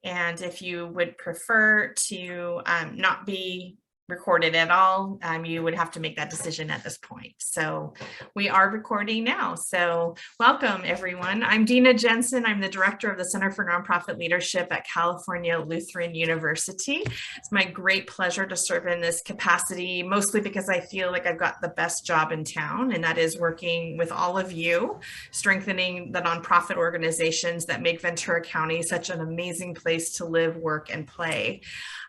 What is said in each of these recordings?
And if you would prefer to not be recorded at all, you would have to make that decision at this point. So we are recording now. So welcome, everyone. I'm Dina Jensen. I'm the director of the Center for Nonprofit Leadership at California Lutheran University. It's my great pleasure to serve in this capacity, mostly because I feel like I've got the best job in town, and that is working with all of you, strengthening the nonprofit organizations that make Ventura County such an amazing place to live, work, and play.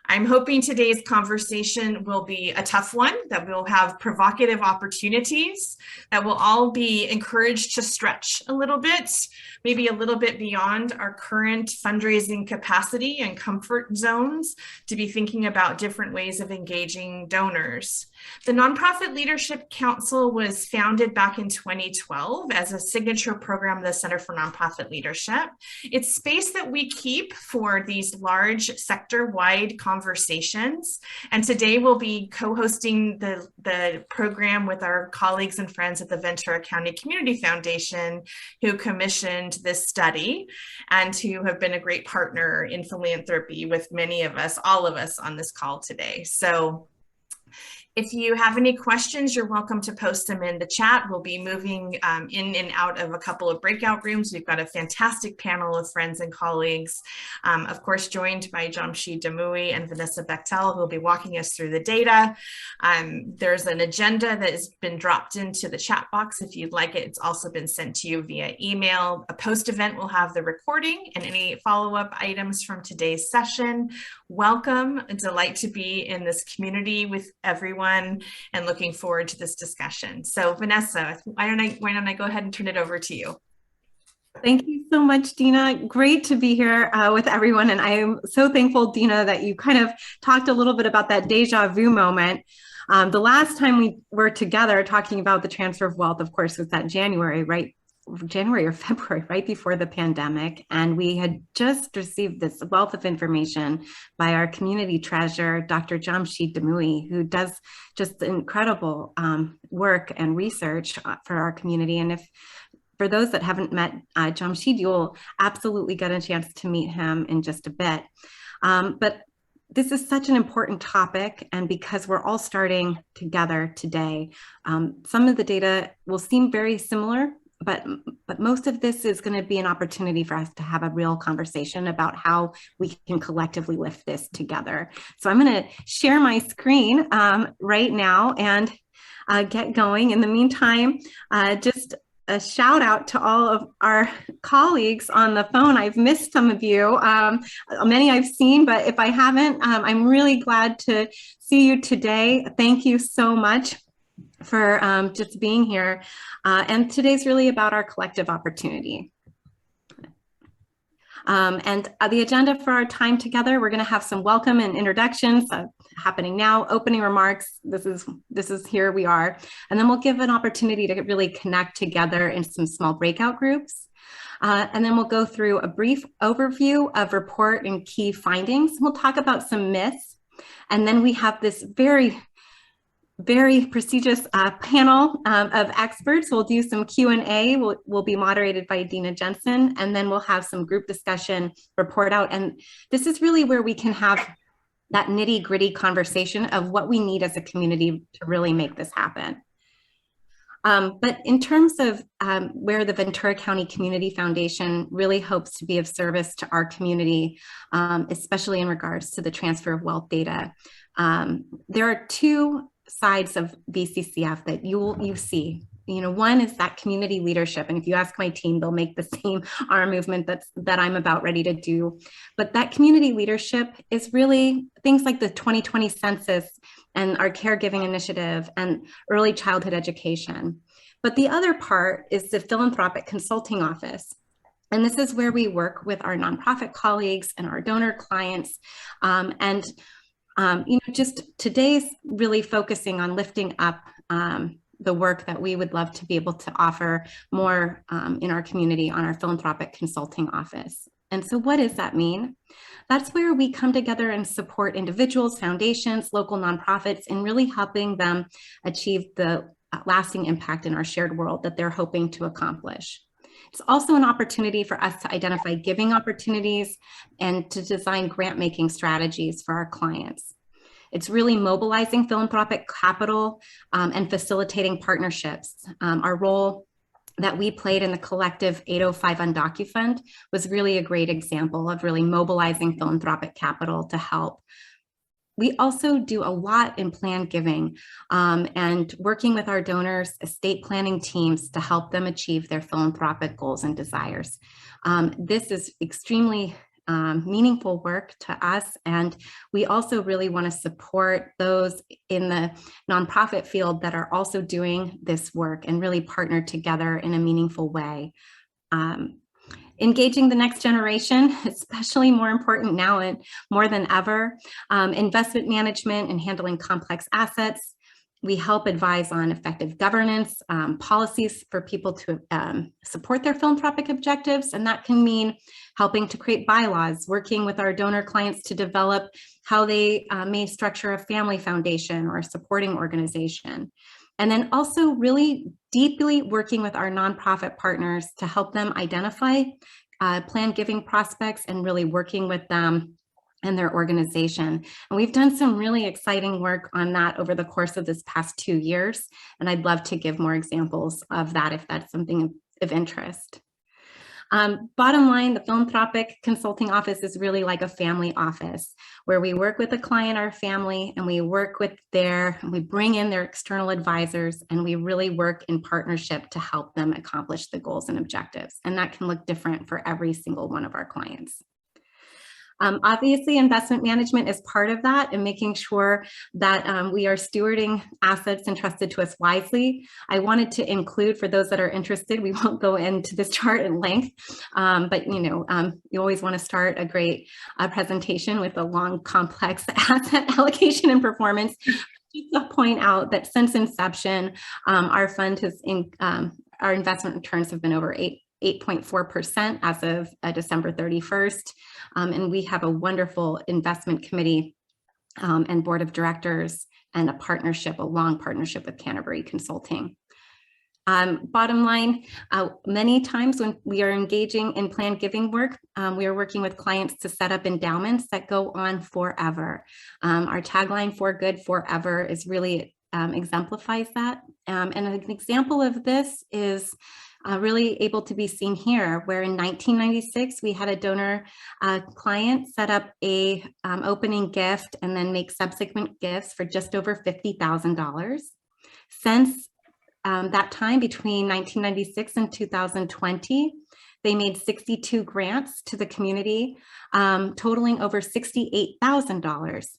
I'm hoping today's conversation will be a tough one, that we'll have provocative opportunities, that we'll all be encouraged to stretch a little bit, maybe a little bit beyond our current fundraising capacity and comfort zones, to be thinking about different ways of engaging donors. The Nonprofit Leadership Council was founded back in 2012 as a signature program of the Center for Nonprofit Leadership. It's space that we keep for these large sector-wide conversations. And today we'll be co-hosting the program with our colleagues and friends at the Ventura County Community Foundation, who commissioned this study and who have been a great partner in philanthropy with many of us, all of us on this call today. So if you have any questions, you're welcome to post them in the chat. We'll be moving in and out of a couple of breakout rooms. We've got a fantastic panel of friends and colleagues, of course, joined by Jamshid Damui and Vanessa Bechtel, who will be walking us through the data. There's an agenda that has been dropped into the chat box. If you'd like it, it's also been sent to you via email. A post-event will have the recording and any follow-up items from today's session. Welcome, a delight to be in this community with everyone, and looking forward to this discussion. So Vanessa, why don't I go ahead and turn it over to you? Thank you so much, Dina. Great to be here with everyone. And I am so thankful, Dina, that you kind of talked a little bit about that deja vu moment. The last time we were together talking about the transfer of wealth, of course, was that January, right? January or February, right before the pandemic. And we had just received this wealth of information by our community treasurer, Dr. Jamshid Damui, who does just incredible work and research for our community. And if for those that haven't met Jamshid, you'll absolutely get a chance to meet him in just a bit. But this is such an important topic, and because we're all starting together today, some of the data will seem very similar, but most of this is going to be an opportunity for us to have a real conversation about how we can collectively lift this together. So I'm going to share my screen right now and get going. In the meantime, just a shout out to all of our colleagues on the phone. I've missed some of you, many I've seen, but if I haven't, I'm really glad to see you today. Thank you so much for just being here. And today's really about our collective opportunity. And the agenda for our time together, we're going to have some welcome and introductions happening now, opening remarks. This is here we are. And then we'll give an opportunity to really connect together in some small breakout groups. And then we'll go through a brief overview of report and key findings. We'll talk about some myths. And then we have this very prestigious panel of experts. We'll do some Q&A. Will be moderated by Dina Jensen, and then we'll have some group discussion, report out. And this is really where we can have that nitty-gritty conversation of what we need as a community to really make this happen. But in terms of where the Ventura County Community Foundation really hopes to be of service to our community, especially in regards to the transfer of wealth data, there are two sides of VCCF that you see. You know, one is that community leadership, and if you ask my team, they'll make the same arm movement that I'm about ready to do. But that community leadership is really things like the 2020 census and our caregiving initiative and early childhood education. But the other part is the philanthropic consulting office. And this is where we work with our nonprofit colleagues and our donor clients. Just today's really focusing on lifting up the work that we would love to be able to offer more in our community on our philanthropic consulting office. And so what does that mean? That's where we come together and support individuals, foundations, local nonprofits, in really helping them achieve the lasting impact in our shared world that they're hoping to accomplish. It's also an opportunity for us to identify giving opportunities and to design grant-making strategies for our clients. It's really mobilizing philanthropic capital and facilitating partnerships. Our role that we played in the collective 805 UndocuFund was really a great example of really mobilizing philanthropic capital to help. We also do a lot in planned giving and working with our donors, estate planning teams to help them achieve their philanthropic goals and desires. This is extremely meaningful work to us, and we also really want to support those in the nonprofit field that are also doing this work and really partner together in a meaningful way. Engaging the next generation, especially more important now and more than ever. Investment management and handling complex assets. We help advise on effective governance, policies for people to support their philanthropic objectives. And that can mean helping to create bylaws, working with our donor clients to develop how they may structure a family foundation or a supporting organization. And then also really deeply working with our nonprofit partners to help them identify planned giving prospects and really working with them and their organization. And we've done some really exciting work on that over the course of this past 2 years. And I'd love to give more examples of that if that's something of interest. Bottom line, the philanthropic consulting office is really like a family office where we work with the client or family and we work with we bring in their external advisors and we really work in partnership to help them accomplish the goals and objectives. And that can look different for every single one of our clients. Obviously, investment management is part of that and making sure that we are stewarding assets entrusted to us wisely. I wanted to include, for those that are interested, we won't go into this chart in length, but you always want to start a great presentation with a long, complex asset allocation and performance. Just to point out that since inception, our fund has, our investment returns have been over 8.4% as of December 31st. And we have a wonderful investment committee and board of directors and a long partnership with Canterbury Consulting. Bottom line, many times when we are engaging in planned giving work, we are working with clients to set up endowments that go on forever. Our tagline, "For Good Forever," is really exemplifies that. And an example of this is really able to be seen here, where in 1996, we had a donor client set up a opening gift and then make subsequent gifts for just over $50,000. Since that time, between 1996 and 2020, they made 62 grants to the community, totaling over $68,000.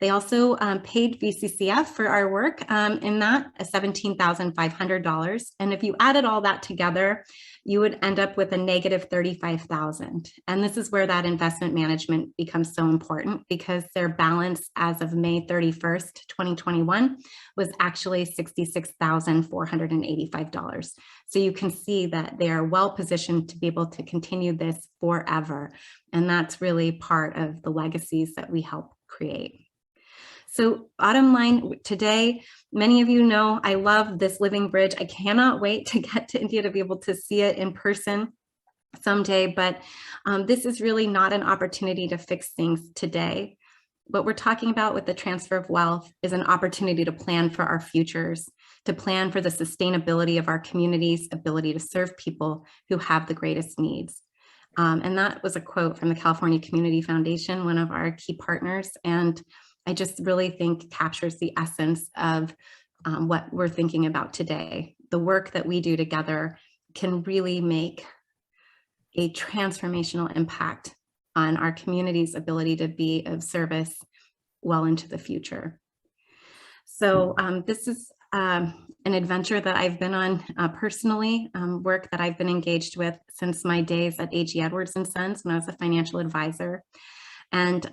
They also paid VCCF for our work in that, $17,500. And if you added all that together, you would end up with a negative $35,000. And this is where that investment management becomes so important, because their balance as of May 31st, 2021 was actually $66,485. So you can see that they are well positioned to be able to continue this forever. And that's really part of the legacies that we help create. So bottom line today, many of you know I love this living bridge. I cannot wait to get to India to be able to see it in person someday, but this is really not an opportunity to fix things today. What we're talking about with the transfer of wealth is an opportunity to plan for our futures, to plan for the sustainability of our community's ability to serve people who have the greatest needs. And that was a quote from the California Community Foundation, one of our key partners. And I just really think captures the essence of what we're thinking about today. The work that we do together can really make a transformational impact on our community's ability to be of service well into the future. So this is an adventure that I've been on personally, work that I've been engaged with since my days at A.G. Edwards & Sons when I was a financial advisor. And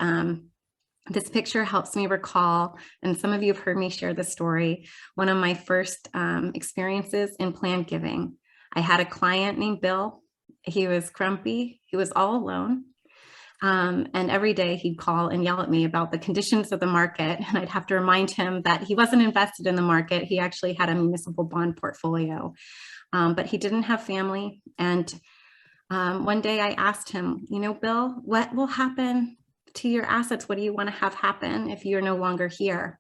this picture helps me recall, and some of you have heard me share the story, one of my first experiences in planned giving. I had a client named Bill. He was grumpy. He was all alone. And every day he'd call and yell at me about the conditions of the market. And I'd have to remind him that he wasn't invested in the market. He actually had a municipal bond portfolio. but he didn't have family. And one day I asked him, Bill, what will happen to your assets? What do you want to have happen if you're no longer here?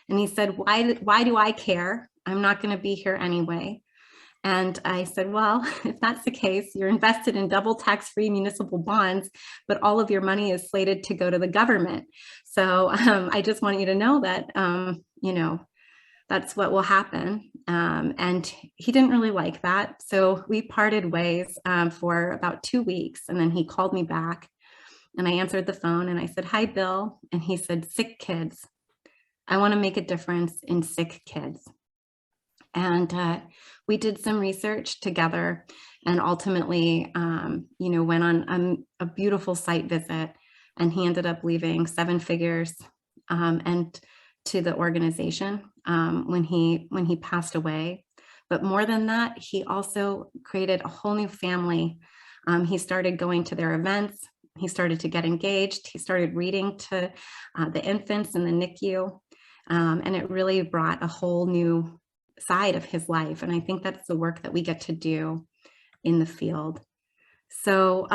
And he said, why do I care? I'm not going to be here anyway. And I said, well, if that's the case, you're invested in double tax-free municipal bonds, but all of your money is slated to go to the government. So I just want you to know that, that's what will happen. And he didn't really like that. So we parted ways for about 2 weeks. And then he called me back and I answered the phone and I said, hi, Bill. And he said, sick kids. I want to make a difference in sick kids. And we did some research together and ultimately, went on a beautiful site visit, and he ended up leaving 7 figures and to the organization when he passed away. But more than that, he also created a whole new family. He started going to their events. He started to get engaged. He started reading to the infants in the NICU. And it really brought a whole new side of his life. And I think that's the work that we get to do in the field. So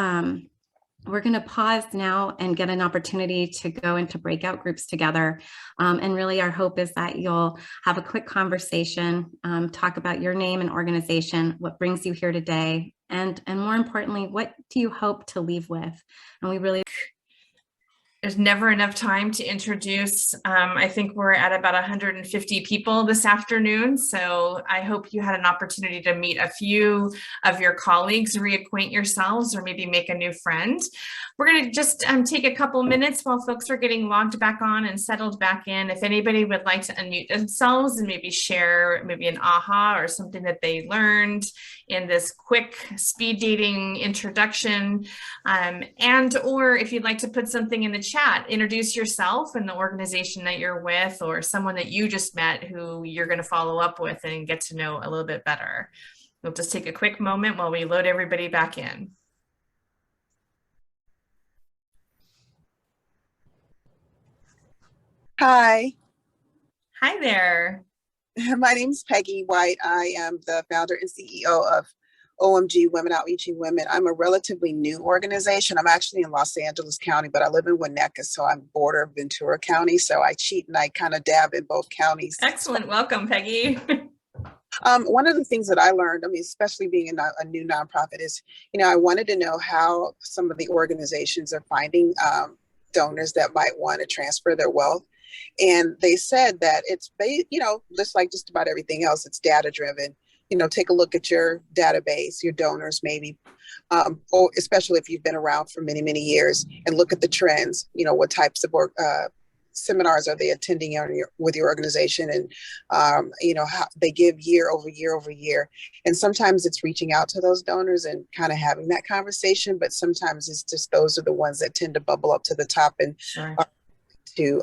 we're going to pause now and get an opportunity to go into breakout groups together. And really our hope is that you'll have a quick conversation, talk about your name and organization, what brings you here today, and more importantly, what do you hope to leave with? And we really There's never enough time to introduce. I think we're at about 150 people this afternoon. So I hope you had an opportunity to meet a few of your colleagues, reacquaint yourselves, or maybe make a new friend. We're going to just take a couple minutes while folks are getting logged back on and settled back in. If anybody would like to unmute themselves and maybe share maybe an aha or something that they learned in this quick speed dating introduction, and or if you'd like to put something in the chat, introduce yourself and the organization that you're with, or someone that you just met who you're going to follow up with and get to know a little bit better. We'll just take a quick moment while we load everybody back in. Hi. Hi there. My name is Peggy White. I am the founder and CEO of OMG Women Outreaching Women. I'm a relatively new organization. I'm actually in Los Angeles County, but I live in Winnetka, so I'm border of Ventura County. So I cheat and I kind of dab in both counties. Excellent. Welcome, Peggy. One of the things that I learned, especially being a new nonprofit, is, I wanted to know how some of the organizations are finding donors that might want to transfer their wealth. And they said that it's, just like just about everything else, it's data driven. Take a look at your database, your donors, maybe, or especially if you've been around for many, many years, and look at the trends. What types of seminars are they attending with your organization, and how they give year over year over year. And sometimes it's reaching out to those donors and kind of having that conversation, but sometimes it's just those are the ones that tend to bubble up to the top and Sure. To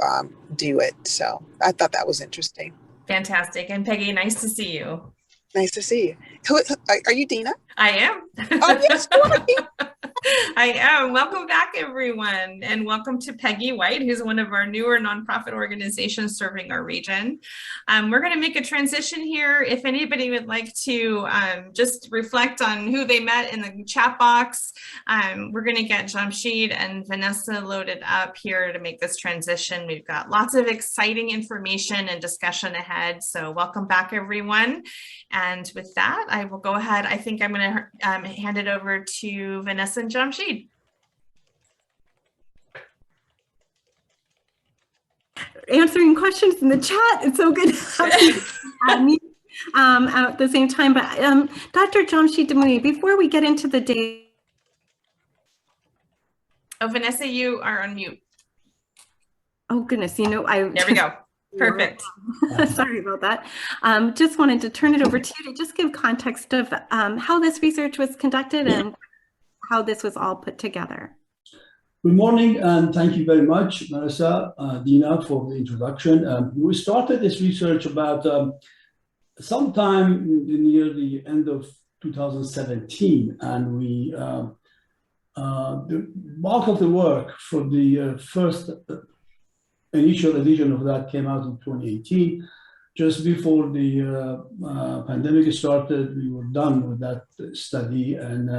do it. So I thought that was interesting. Fantastic. And Peggy, nice to see you. Nice to see you. Are you Dina? I am. Oh, yes, I am. Welcome back, everyone. And welcome to Peggy White, who's one of our newer nonprofit organizations serving our region. We're going to make a transition here. If anybody would like to just reflect on who they met in the chat box, we're going to get Jamshid and Vanessa loaded up here to make this transition. We've got lots of exciting information and discussion ahead. So welcome back, everyone. And with that, I will go ahead. I think I'm going to hand it over to Vanessa and Jamshid. Answering questions in the chat. It's so good to have you at the same time. But Dr. Jamshid Damouny, before we get into the day. Oh, Vanessa, you are on mute. Oh, goodness. There we go. Perfect. Sorry about that. Just wanted to turn it over to you to just give context of how this research was conducted and how this was all put together. Good morning, and thank you very much, Marissa, Dina, for the introduction. We started this research about sometime near the end of 2017, and we the bulk of the work for the first initial edition of that came out in 2018. just before the pandemic started, we were done with that study, and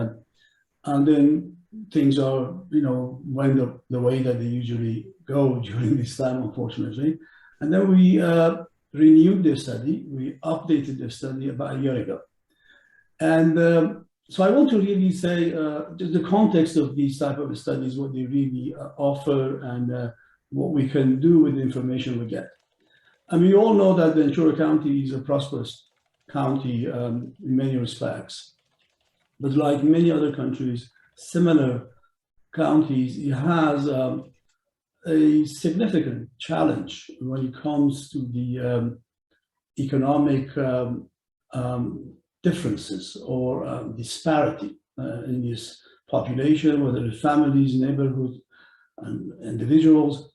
then things are, went the way that they usually go during this time, unfortunately. And then we renewed the study. We updated the study about a year ago. And so I want to really say just the context of these type of studies, what they really offer, and what we can do with the information we get. And we all know that Ventura County is a prosperous county in many respects. But like many other countries, similar counties, it has a significant challenge when it comes to the economic differences or disparity in this population, whether it's families, neighborhoods, and individuals.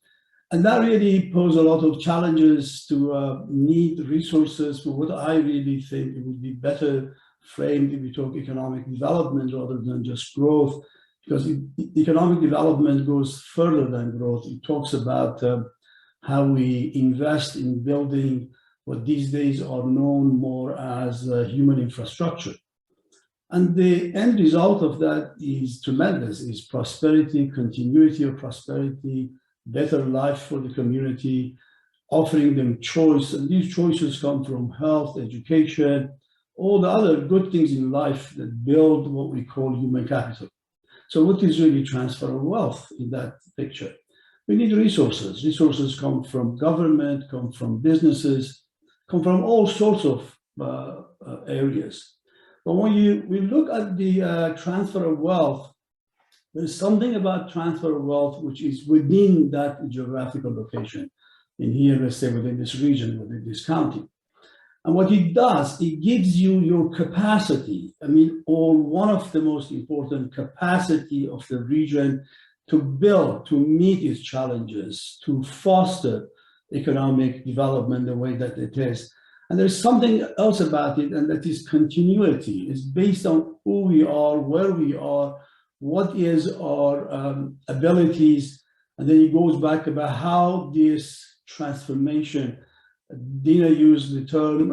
And that really poses a lot of challenges to need resources for what I really think it would be better framed if we talk economic development rather than just growth, because economic development goes further than growth. It talks about how we invest in building what these days are known more as human infrastructure. And the end result of that is tremendous, is prosperity, continuity of prosperity, better life for the community, offering them choice. And these choices come from health, education, all the other good things in life that build what we call human capital. So what is really transfer of wealth in that picture? We need resources. Resources come from government, come from businesses, come from all sorts of areas. But when we look at the transfer of wealth, there's something about transfer of wealth which is within that geographical location. In here, let's say within this region, within this county. And what it does, it gives you your capacity, or one of the most important capacity of the region to build, to meet its challenges, to foster economic development the way that it is. And there's something else about it, and that is continuity. It's based on who we are, where we are, what is our abilities, and then it goes back about how this transformation, Dina used the term,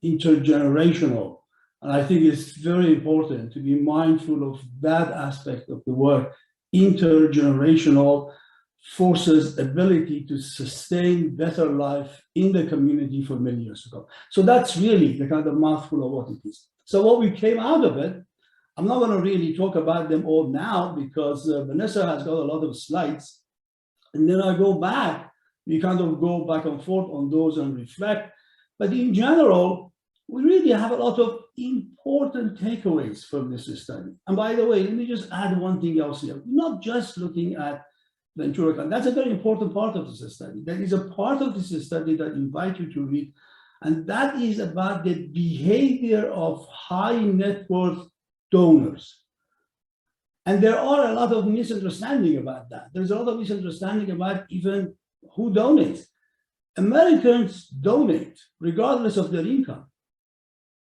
intergenerational, and I think it's very important to be mindful of that aspect of the word. Intergenerational forces ability to sustain better life in the community for many years to come. So that's really the kind of mouthful of what it is. So what we came out of it, I'm not going to really talk about them all now because Vanessa has got a lot of slides. And then I go back, we kind of go back and forth on those and reflect. But in general, we really have a lot of important takeaways from this study. And by the way, let me just add one thing else here. We're not just looking at Ventura County. That's a very important part of this study. There is a part of this study that I invite you to read, and that is about the behavior of high net worth donors. And there are a lot of misunderstanding about that. There's a lot of misunderstanding about even who donates. Americans donate regardless of their income.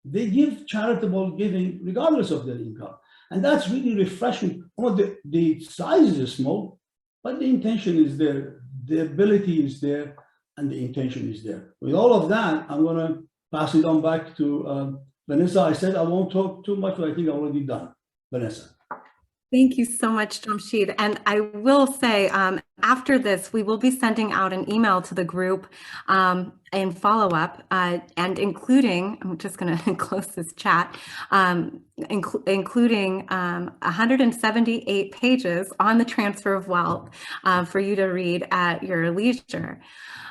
They give charitable giving regardless of their income. And that's really refreshing. The size is small, but the intention is there, the ability is there, and the intention is there. With all of that, I'm going to pass it on back to Vanessa. I said I won't talk too much, but I think I'm already done. Vanessa. Thank you so much, Jamshid. And I will say, after this, we will be sending out an email to the group in follow-up, and including, I'm just going to close this chat, including 178 pages on the transfer of wealth for you to read at your leisure.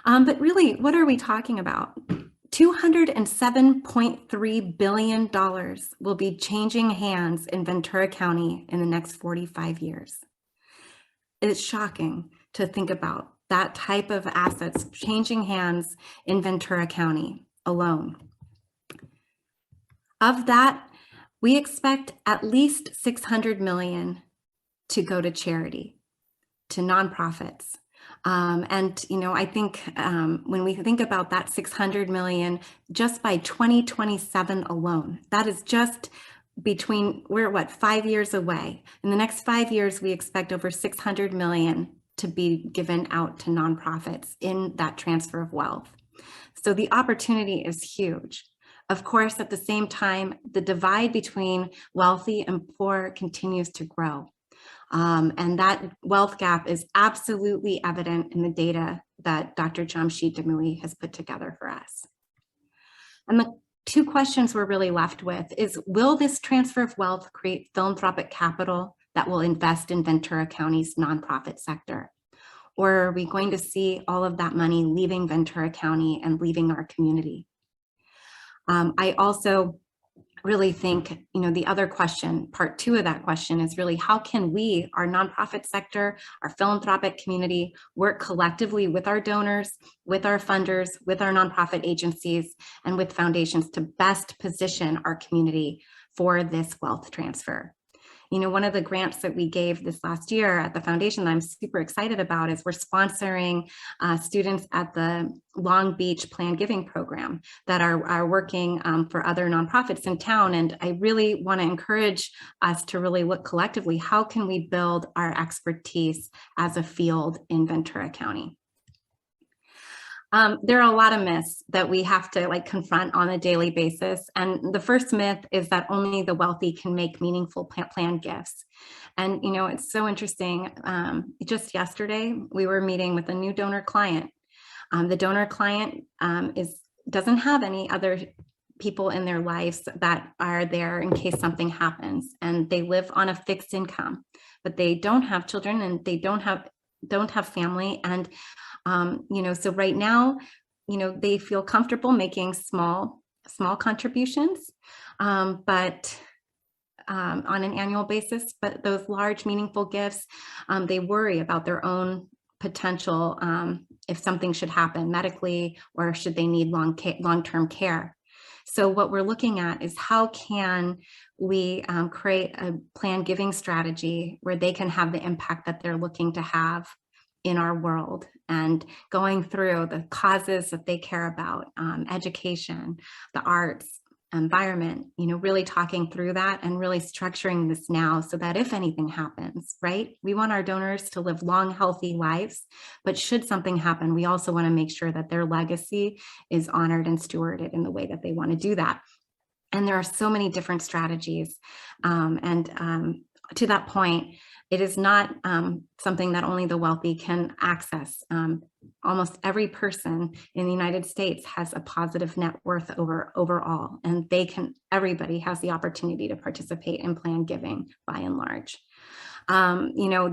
But really, what are we talking about? $207.3 billion will be changing hands in Ventura County in the next 45 years. It's shocking to think about that type of assets changing hands in Ventura County alone. Of that, we expect at least $600 million to go to charity, to nonprofits. And, I think when we think about that 600 million, just by 2027 alone, that is just we're 5 years away. In the next 5 years, we expect over 600 million to be given out to nonprofits in that transfer of wealth. So the opportunity is huge. Of course, at the same time, the divide between wealthy and poor continues to grow. And that wealth gap is absolutely evident in the data that Dr. Jamshid Damui has put together for us. And the two questions we're really left with is, will this transfer of wealth create philanthropic capital that will invest in Ventura County's nonprofit sector? Or are we going to see all of that money leaving Ventura County and leaving our community? I also really think, the other question, part two of that question, is really how can we, our nonprofit sector, our philanthropic community, work collectively with our donors, with our funders, with our nonprofit agencies, and with foundations to best position our community for this wealth transfer. One of the grants that we gave this last year at the foundation that I'm super excited about is we're sponsoring students at the Long Beach Planned Giving program that are working for other nonprofits in town. And I really want to encourage us to really look collectively, how can we build our expertise as a field in Ventura County? There are a lot of myths that we have to confront on a daily basis. And the first myth is that only the wealthy can make meaningful planned gifts. And, it's so interesting. Just yesterday, we were meeting with a new donor client. The donor client doesn't have any other people in their lives that are there in case something happens. And they live on a fixed income, but they don't have children and they don't have family. And so right now, they feel comfortable making small contributions, but on an annual basis. But those large, meaningful gifts, they worry about their own potential if something should happen medically, or should they need long-term care. So what we're looking at is how can we create a planned giving strategy where they can have the impact that they're looking to have in our world, and going through the causes that they care about, education, the arts, environment, really talking through that and really structuring this now so that if anything happens, right? We want our donors to live long, healthy lives, but should something happen, we also want to make sure that their legacy is honored and stewarded in the way that they want to do that. And there are so many different strategies. To that point, it is not something that only the wealthy can access. Almost every person in the United States has a positive net worth overall, and everybody has the opportunity to participate in planned giving by and large.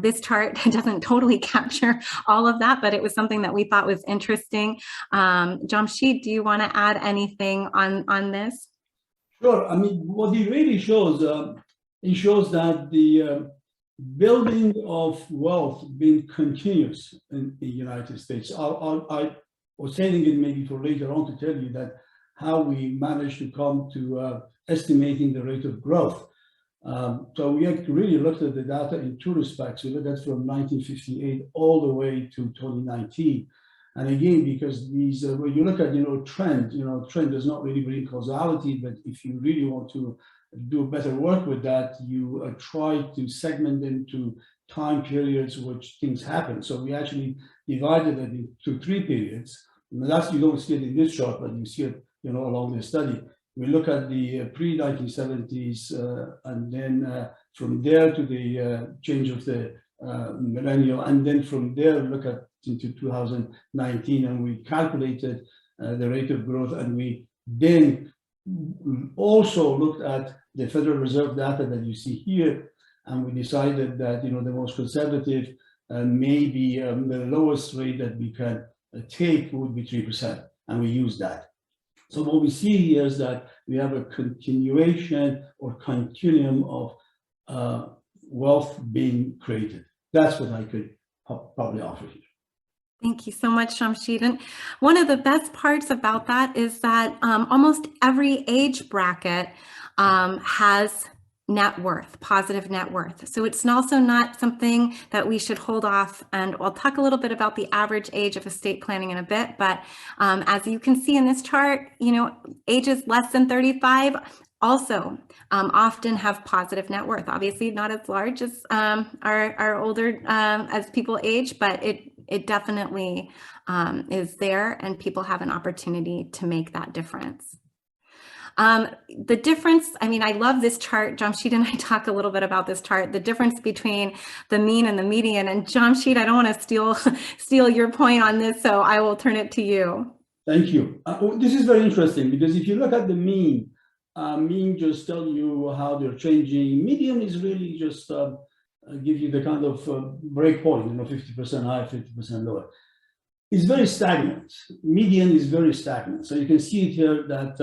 This chart doesn't totally capture all of that, but it was something that we thought was interesting. Jamshid, do you want to add anything on this? Sure. What it really shows, it shows that the building of wealth being continuous in the United States. I was saying it maybe for later on to tell you that how we managed to come to estimating the rate of growth. So we really looked at the data in two respects. We looked at from 1958 all the way to 2019. And again, because these, when you look at, trend does not really bring causality, but if you really want to do better work with that, you try to segment into time periods which things happen. So we actually divided it into 3 periods. And that's, you don't see it in this chart, but you see it, along the study. We look at the pre-1970s, and then from there to the change of the millennial, and then from there look at into 2019, and we calculated the rate of growth, and we then also looked at the Federal Reserve data that you see here, and we decided that the most conservative, maybe the lowest rate that we can take would be 3%, and we use that. So what we see here is that we have a continuation or continuum of wealth being created. That's what I could probably offer here. Thank you so much, Jamshid. And one of the best parts about that is that almost every age bracket has net worth, positive net worth. So it's also not something that we should hold off. And I'll talk a little bit about the average age of estate planning in a bit. But as you can see in this chart, ages less than 35 also often have positive net worth. Obviously not as large as our older, as people age, but It definitely is there, and people have an opportunity to make that difference. The difference, I mean, I love this chart. Jamshid and I talk a little bit about this chart, the difference between the mean and the median. And Jamshid, I don't want to steal your point on this, so I will turn it to you. Thank you. This is very interesting because if you look at the mean, mean just tell you how they're changing. Median is really just give you the kind of break point, 50% higher, 50% lower. It's very stagnant. Median is very stagnant. So you can see it here that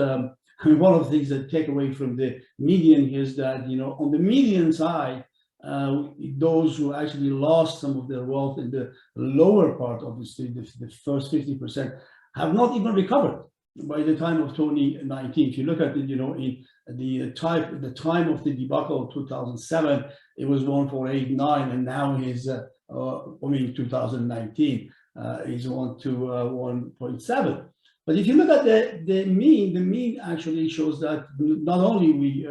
one of the things that take away from the median is that, on the median side, those who actually lost some of their wealth in the lower part, obviously, the first 50%, have not even recovered by the time of 2019. If you look at it, in the time of the debacle of 2007, it was 1.489, and now is 2019 is 1.7. But if you look at the mean actually shows that not only we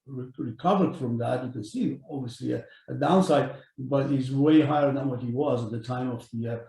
recovered from that, you can see obviously a downside, but is way higher than what it was at the time of the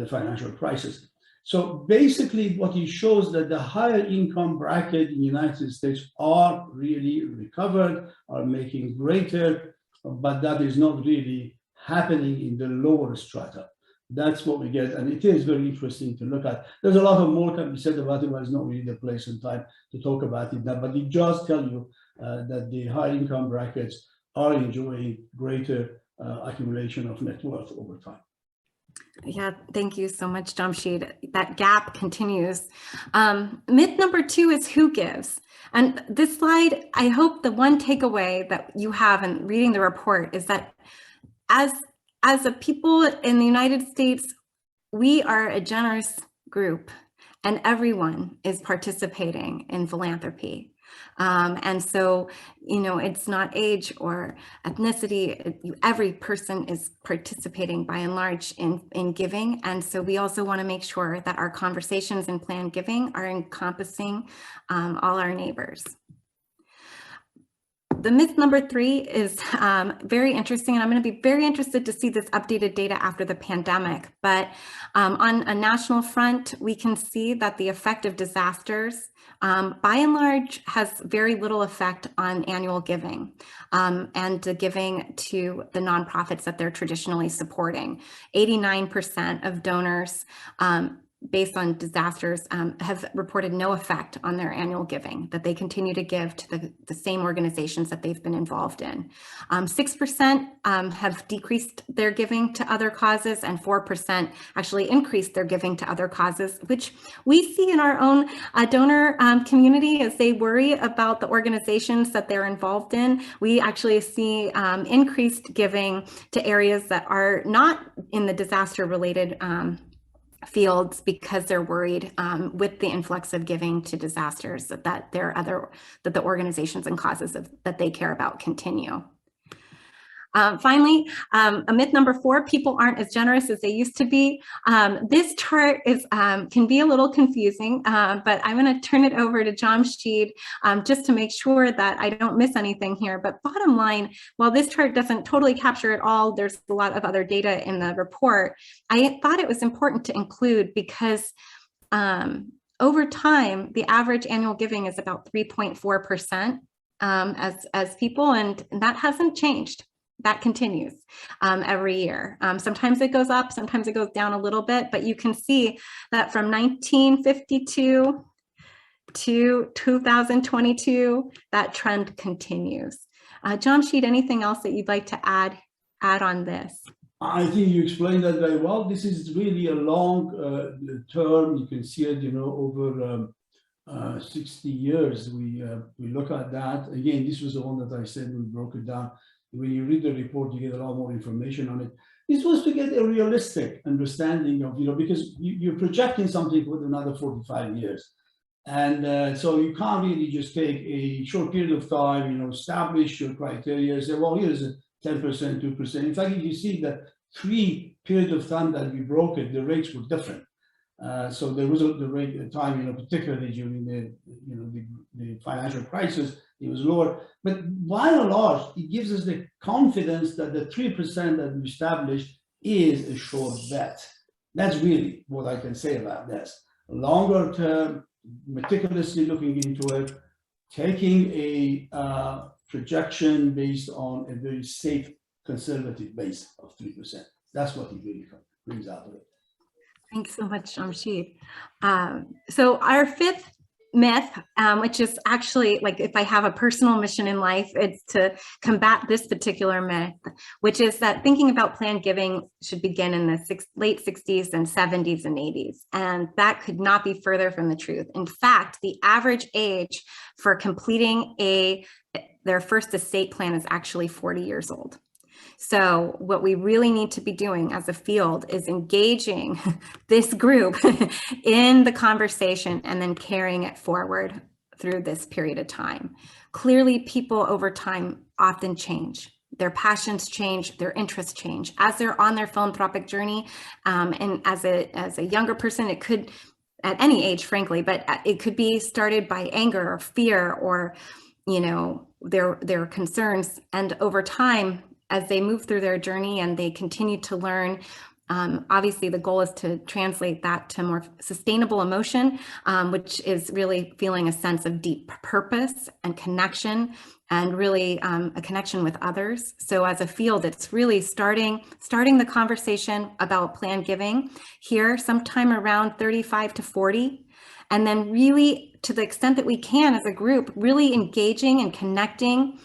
financial crisis. So basically what it shows that the higher income bracket in the United States are really recovered, are making greater, but that is not really happening in the lower strata. That's what we get, and it is very interesting to look at. There's a lot of more can be said about it, but it's not really the place and time to talk about it now. But it does tell you that the high income brackets are enjoying greater accumulation of net worth over time. Yeah, thank you so much, Jamshid. That gap continues. Myth number 2 is who gives. And this slide, I hope the one takeaway that you have in reading the report is that as a people in the United States, we are a generous group and everyone is participating in philanthropy. And so, it's not age or ethnicity. Every person is participating by and large in giving. And so we also want to make sure that our conversations in planned giving are encompassing all our neighbors. The myth number 3 is very interesting, and I'm going to be very interested to see this updated data after the pandemic. But on a national front, we can see that the effect of disasters, by and large, has very little effect on annual giving and the giving to the nonprofits that they're traditionally supporting. 89% of donors based on disasters have reported no effect on their annual giving, that they continue to give to the same organizations that they've been involved in. 6% have decreased their giving to other causes, and 4% actually increased their giving to other causes, which we see in our own donor community as they worry about the organizations that they're involved in. We actually see increased giving to areas that are not in the disaster-related fields because they're worried with the influx of giving to disasters that the organizations and causes that they care about continue. Finally, a myth number 4, people aren't as generous as they used to be. This chart can be a little confusing, but I'm going to turn it over to Jamshid just to make sure that I don't miss anything here. But bottom line, while this chart doesn't totally capture it all, there's a lot of other data in the report. I thought it was important to include because over time, the average annual giving is about 3.4% as people, and that hasn't changed. That continues every year. Sometimes it goes up, sometimes it goes down a little bit, but you can see that from 1952 to 2022, that trend continues. Jamshid, anything else that you'd like to add on this? I think you explained that very well. This is really a long term. You can see it, over 60 years. We look at that. Again, this was the one that I said we broke it down. When you read the report, you get a lot more information on it. This was to get a realistic understanding of, because you're projecting something for another 45 years. And so you can't really just take a short period of time, establish your criteria, say, well, here's a 10%, 2%. In fact, if you see that 3 periods of time that we broke it, the rates were different. So there was the rate at the time, particularly during the financial crisis, it was lower. But by and large, it gives us the confidence that the 3% that we established is a sure bet. That's really what I can say about this. Longer term, meticulously looking into it, taking a projection based on a very safe, conservative base of 3%. That's what it really brings out of it. Thanks so much, Jamshid. So our fifth myth, which is actually like if I have a personal mission in life, it's to combat this particular myth, which is that thinking about planned giving should begin in the late 60s and 70s and 80s. And that could not be further from the truth. In fact, the average age for completing their first estate plan is actually 40 years old. So what we really need to be doing as a field is engaging this group in the conversation and then carrying it forward through this period of time. Clearly, people over time often change. Their passions change, their interests change as they're on their philanthropic journey. And as a younger person, it could, at any age, frankly, but it could be started by anger or fear or, you know, their concerns. And over time, as they move through their journey and they continue to learn, obviously the goal is to translate that to more sustainable emotion, which is really feeling a sense of deep purpose and connection, and really a connection with others. So as a field, it's really starting the conversation about planned giving here sometime around 35 to 40. And then really, to the extent that we can as a group, really engaging and connecting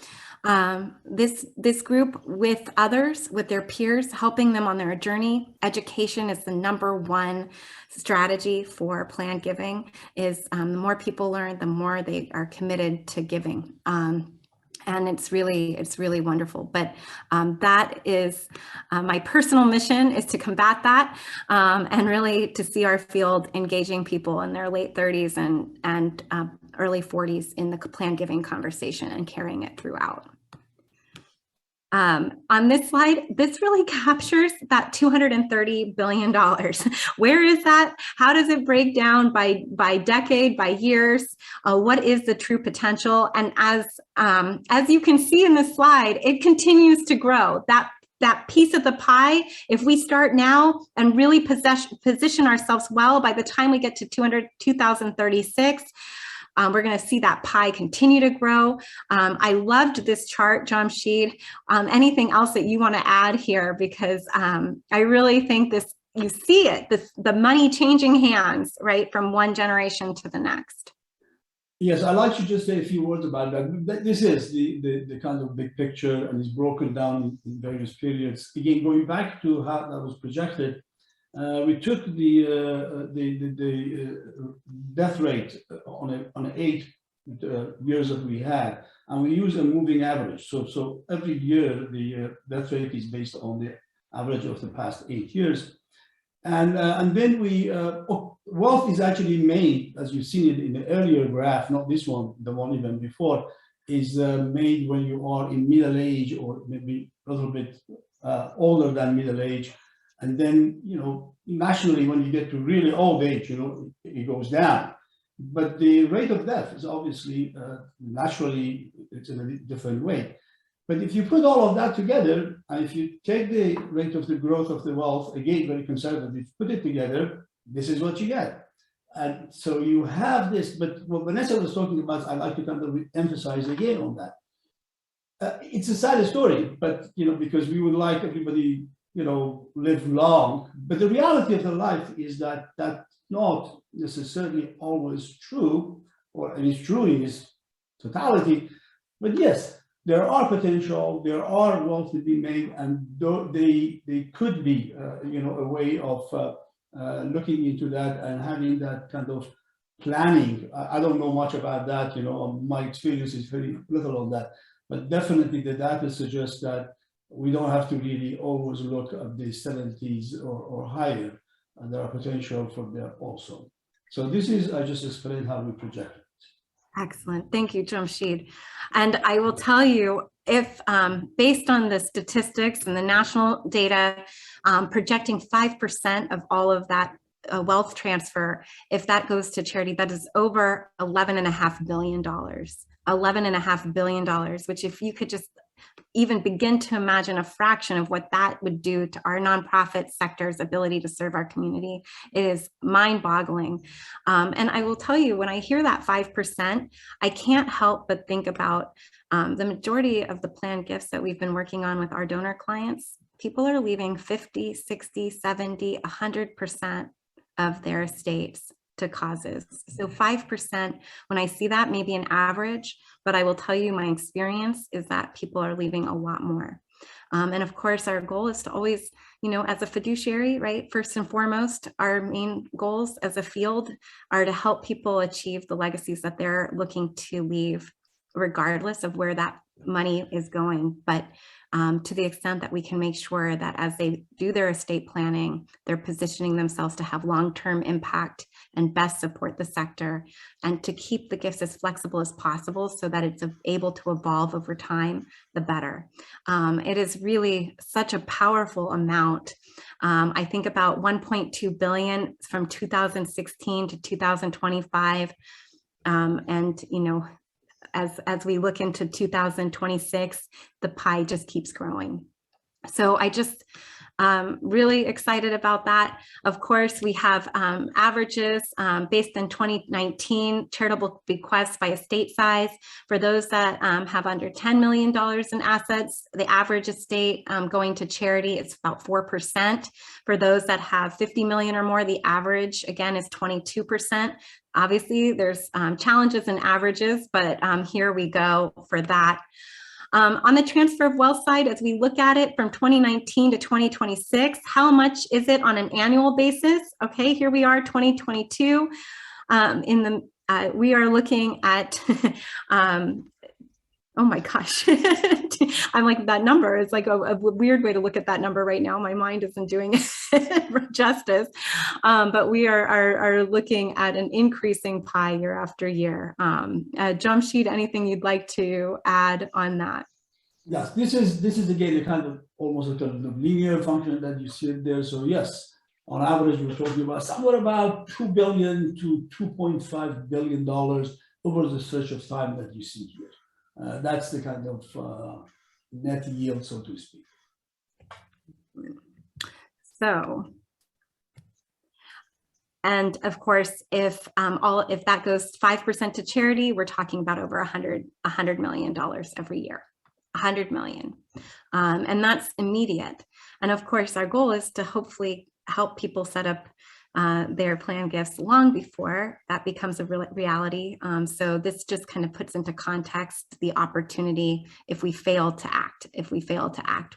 this group with others, with their peers, helping them on their journey. Education is the #1 strategy for planned giving. Is the more people learn, the more they are committed to giving. And it's really wonderful. But that is my personal mission, is to combat that and really to see our field engaging people in their late 30s and early 40s in the planned giving conversation and carrying it throughout. On this slide, this really captures that $230 billion. Where is that? How does it break down by decade, by years? What is the true potential? And as you can see in the slide, it continues to grow. That piece of the pie, if we start now and really position ourselves well, by the time we get to 2036, we're going to see that pie continue to grow. I loved this chart, Jamshid. Anything else that you want to add here? Because I really think this, you see it, the money changing hands, right, from one generation to the next. Yes, I'd like to just say a few words about that. This is the kind of big picture, and it's broken down in various periods. Again, going back to how that was projected, we took the death rate on 8 years that we had, and we use a moving average. So every year the death rate is based on the average of the past 8 years, and then we wealth is actually made, as you've seen it in the earlier graph, not this one, the one even before, is made when you are in middle age or maybe a little bit older than middle age. And then, you know, nationally, when you get to really old age, you know, it goes down. But the rate of death is obviously, naturally, it's in a different way. But if you put all of that together, and if you take the rate of the growth of the wealth, again, very conservative, put it together, this is what you get. And so you have this, but what Vanessa was talking about, I'd like to kind of emphasize again on that. It's a sad story, but, you know, because we would like everybody, you know, live long, but the reality of the life is that that's not necessarily always true, or it is true in its totality. But yes, there are potential, there are wealth to be made, and they could be, you know, a way of looking into that and having that kind of planning. I don't know much about that, you know, my experience is very little on that, but definitely the data suggests that we don't have to really always look at the 70s or higher, and there are potential for there also. So this is, I just explained how we project it. Excellent. Thank you, Jamshid. And I will tell you, if based on the statistics and the national data, projecting 5% of all of that wealth transfer, if that goes to charity, that is over $11.5 billion. $11.5 billion, which if you could just even begin to imagine a fraction of what that would do to our nonprofit sector's ability to serve our community, it is mind-boggling. And I will tell you, when I hear that 5%, I can't help but think about the majority of the planned gifts that we've been working on with our donor clients. People are leaving 50, 60, 70, 100% of their estates to causes. So 5%, when I see that, maybe an average, but I will tell you my experience is that people are leaving a lot more. And of course, our goal is to always, as a fiduciary, right? First and foremost, our main goals as a field are to help people achieve the legacies that they're looking to leave, regardless of where that money is going. But to the extent that we can make sure that as they do their estate planning, they're positioning themselves to have long-term impact and best support the sector, and to keep the gifts as flexible as possible so that it's able to evolve over time, the better. It is really such a powerful amount. I think about 1.2 billion from 2016 to 2025. And, as we look into 2026, the pie just keeps growing. So I just really excited about that. Of course, we have averages based in 2019, charitable bequests by estate size. For those that have under $10 million in assets, the average estate going to charity is about 4%. For those that have 50 million or more, the average, again, is 22%. Obviously, there's challenges and averages, but here we go for that. On the transfer of wealth side, as we look at it from 2019 to 2026, how much is it on an annual basis? Okay, here we are, 2022. We are looking at, oh my gosh, I'm like, that number is like a weird way to look at that number right now. My mind isn't doing it justice, but we are looking at an increasing pie year after year. Jamshid, anything you'd like to add on that? Yes, this is again a kind of almost like a linear function that you see there. So yes, on average, we're talking about somewhere about $2 billion to $2.5 billion over the stretch of time that you see here. That's the kind of net yield, so to speak. So, and of course, if that goes 5% to charity, we're talking about over $100 million every year, 100 million, and that's immediate. And of course, our goal is to hopefully help people set up their planned gifts long before that becomes a reality. So this just kind of puts into context the opportunity if we fail to act,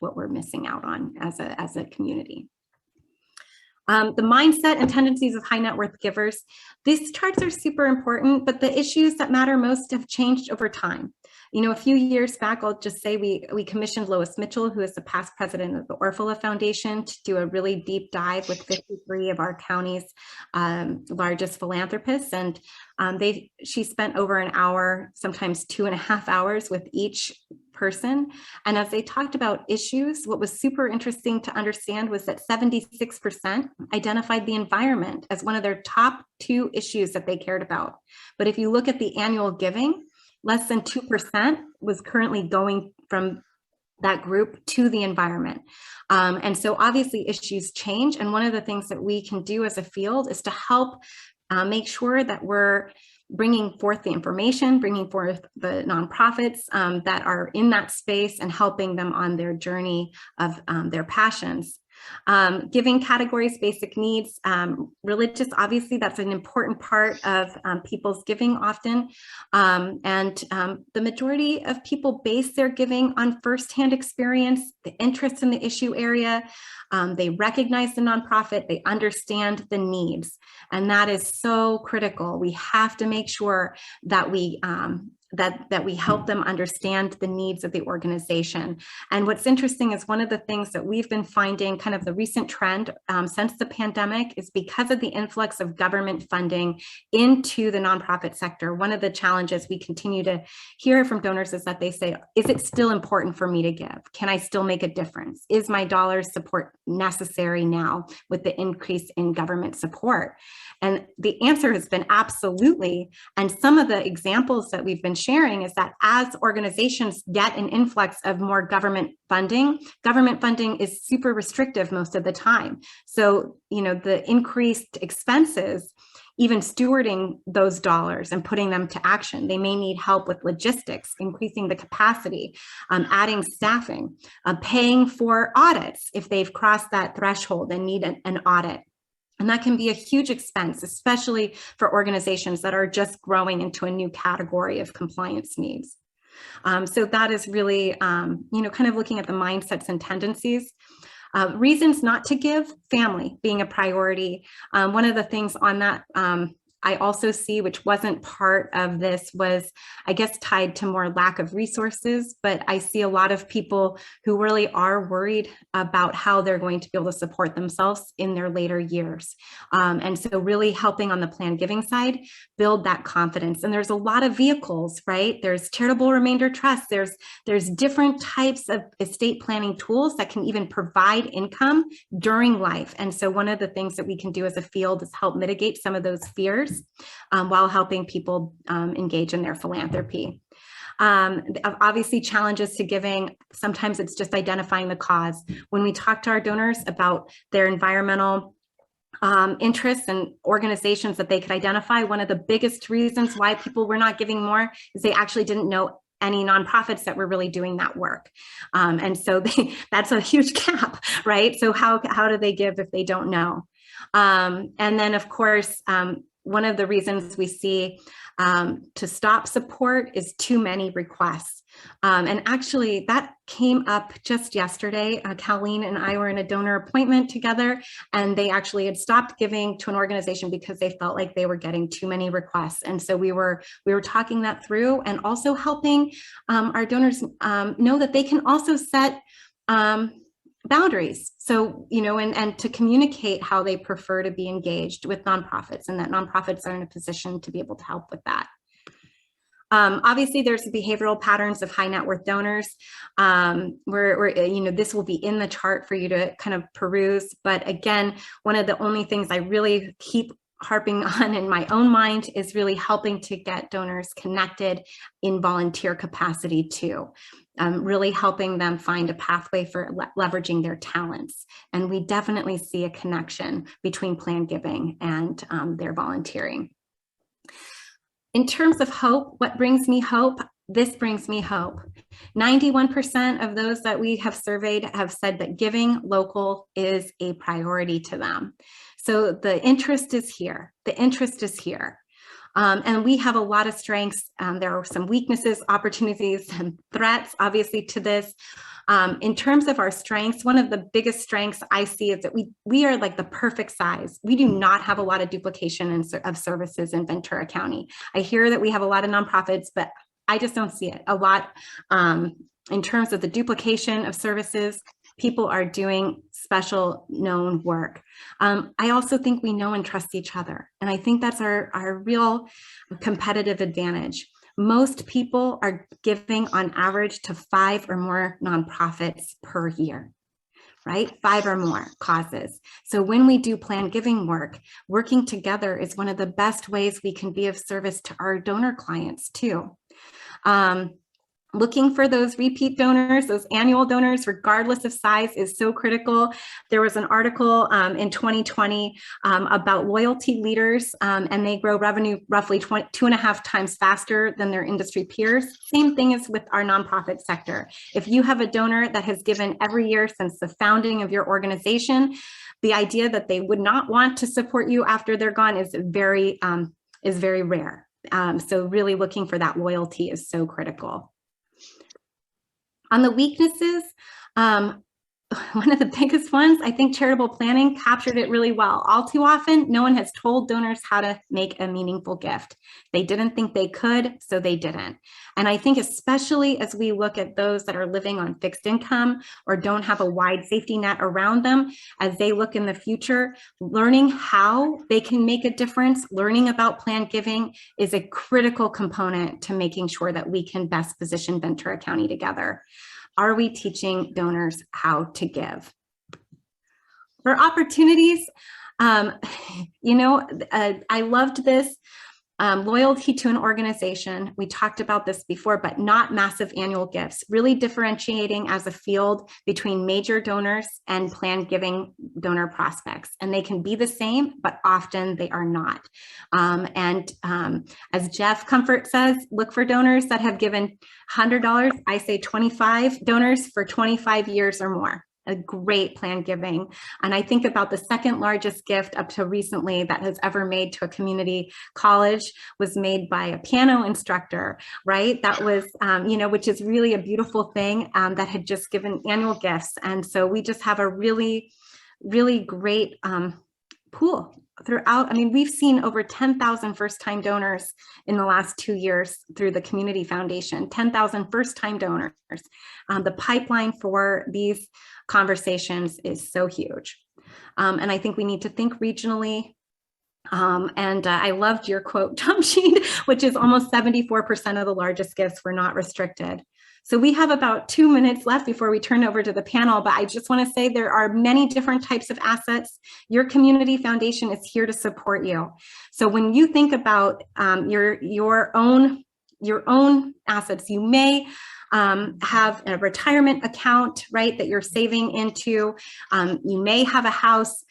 what we're missing out on as a community. The mindset and tendencies of high net worth givers. These charts are super important, but the issues that matter most have changed over time. A few years back, I'll just say we commissioned Lois Mitchell, who is the past president of the Orfalea Foundation, to do a really deep dive with 53 of our county's largest philanthropists. And she spent over an hour, sometimes 2.5 hours with each person. And as they talked about issues, what was super interesting to understand was that 76% identified the environment as one of their top 2 issues that they cared about. But if you look at the annual giving, less than 2% was currently going from that group to the environment. And so obviously issues change. And one of the things that we can do as a field is to help make sure that we're bringing forth the information, bringing forth the nonprofits that are in that space and helping them on their journey of their passions. Giving categories, basic needs, religious, obviously that's an important part of people's giving often. And the majority of people base their giving on firsthand experience, the interest in the issue area. They recognize the nonprofit, they understand the needs. And that is so critical. We have to make sure that we help them understand the needs of the organization. And what's interesting is one of the things that we've been finding, kind of the recent trend since the pandemic, is because of the influx of government funding into the nonprofit sector. One of the challenges we continue to hear from donors is that they say, is it still important for me to give? Can I still make a difference? Is my dollar support necessary now with the increase in government support? And the answer has been absolutely. And some of the examples that we've been sharing is that as organizations get an influx of more government funding is super restrictive most of the time. So, the increased expenses, even stewarding those dollars and putting them to action. They may need help with logistics, increasing the capacity, adding staffing, paying for audits if they've crossed that threshold and need an audit. And that can be a huge expense, especially for organizations that are just growing into a new category of compliance needs. So that is really, kind of looking at the mindsets and tendencies. Reasons not to give, family being a priority. One of the things on that I also see, which wasn't part of this, was, I guess, tied to more lack of resources, but I see a lot of people who really are worried about how they're going to be able to support themselves in their later years. And so really helping on the plan giving side, build that confidence. And there's a lot of vehicles, right? There's charitable remainder trust. There's different types of estate planning tools that can even provide income during life. And so one of the things that we can do as a field is help mitigate some of those fears while helping people engage in their philanthropy. Obviously, challenges to giving, sometimes it's just identifying the cause. When we talk to our donors about their environmental interests and organizations that they could identify, one of the biggest reasons why people were not giving more is they actually didn't know any nonprofits that were really doing that work. And so that's a huge gap, right? So how do they give if they don't know? And then, of course, one of the reasons we see to stop support is too many requests. And actually that came up just yesterday. Colleen and I were in a donor appointment together, and they actually had stopped giving to an organization because they felt like they were getting too many requests. And so we were talking that through, and also helping our donors know that they can also set boundaries. So, and to communicate how they prefer to be engaged with nonprofits, and that nonprofits are in a position to be able to help with that. Obviously, there's the behavioral patterns of high net worth donors. This will be in the chart for you to kind of peruse. But again, one of the only things I really keep harping on in my own mind is really helping to get donors connected in volunteer capacity too. Really helping them find a pathway for leveraging their talents. And we definitely see a connection between plan giving and their volunteering. In terms of hope, what brings me hope? This brings me hope. 91% of those that we have surveyed have said that giving local is a priority to them. So the interest is here. The interest is here. And we have a lot of strengths. There are some weaknesses, opportunities, and threats, obviously, to this. In terms of our strengths, one of the biggest strengths I see is that we are like the perfect size. We do not have a lot of duplication of services in Ventura County. I hear that we have a lot of nonprofits, but I just don't see it a lot. In terms of the duplication of services, people are doing special known work. I also think we know and trust each other. And I think that's our real competitive advantage. Most people are giving on average to 5 or more nonprofits per year, right? 5 or more causes. So when we do plan giving work, working together is one of the best ways we can be of service to our donor clients too. Looking for those repeat donors, those annual donors, regardless of size, is so critical. There was an article in 2020 about loyalty leaders, and they grow revenue roughly 2.5 times faster than their industry peers. Same thing is with our nonprofit sector. If you have a donor that has given every year since the founding of your organization, the idea that they would not want to support you after they're gone is very rare. So really looking for that loyalty is so critical. On the weaknesses, one of the biggest ones, I think charitable planning captured it really well. All too often, no one has told donors how to make a meaningful gift. They didn't think they could, so they didn't. And I think especially as we look at those that are living on fixed income or don't have a wide safety net around them, as they look in the future, learning how they can make a difference, learning about plan giving is a critical component to making sure that we can best position Ventura County together. Are we teaching donors how to give? For opportunities, I loved this. Loyalty to an organization. We talked about this before, but not massive annual gifts, really differentiating as a field between major donors and planned giving donor prospects. And they can be the same, but often they are not. As Jeff Comfort says, look for donors that have given $100. I say 25 donors for 25 years or more. A great planned giving. And I think about the second largest gift up to recently that has ever made to a community college was made by a piano instructor, right? That was, which is really a beautiful thing, that had just given annual gifts. And so we just have a really, really great pool throughout. I mean, we've seen over 10,000 first-time donors in the last 2 years through the Community Foundation, 10,000 first-time donors. The pipeline for these conversations is so huge. And I think we need to think regionally. I loved your quote, Jamshid, which is almost 74% of the largest gifts were not restricted. So we have about 2 minutes left before we turn over to the panel, but I just want to say there are many different types of assets. Your community foundation is here to support you. So when you think about your own assets, you may have a retirement account, right, that you're saving into. You may have a house.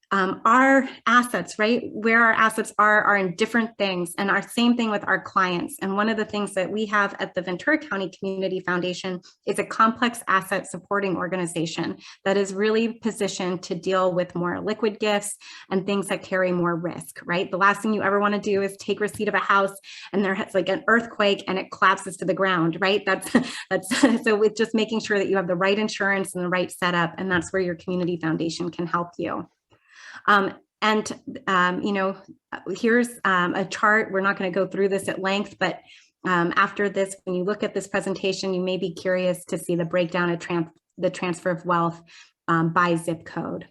Our assets, right, where our assets are in different things, and our same thing with our clients. And one of the things that we have at the Ventura County Community Foundation is a complex asset supporting organization that is really positioned to deal with more liquid gifts and things that carry more risk, right? The last thing you ever want to do is take receipt of a house and there's like an earthquake and it collapses to the ground, right? That's so with just making sure that you have the right insurance and the right setup, and that's where your community foundation can help you. Here's a chart. We're not going to go through this at length, but after this, when you look at this presentation, you may be curious to see the breakdown of the transfer of wealth by zip code.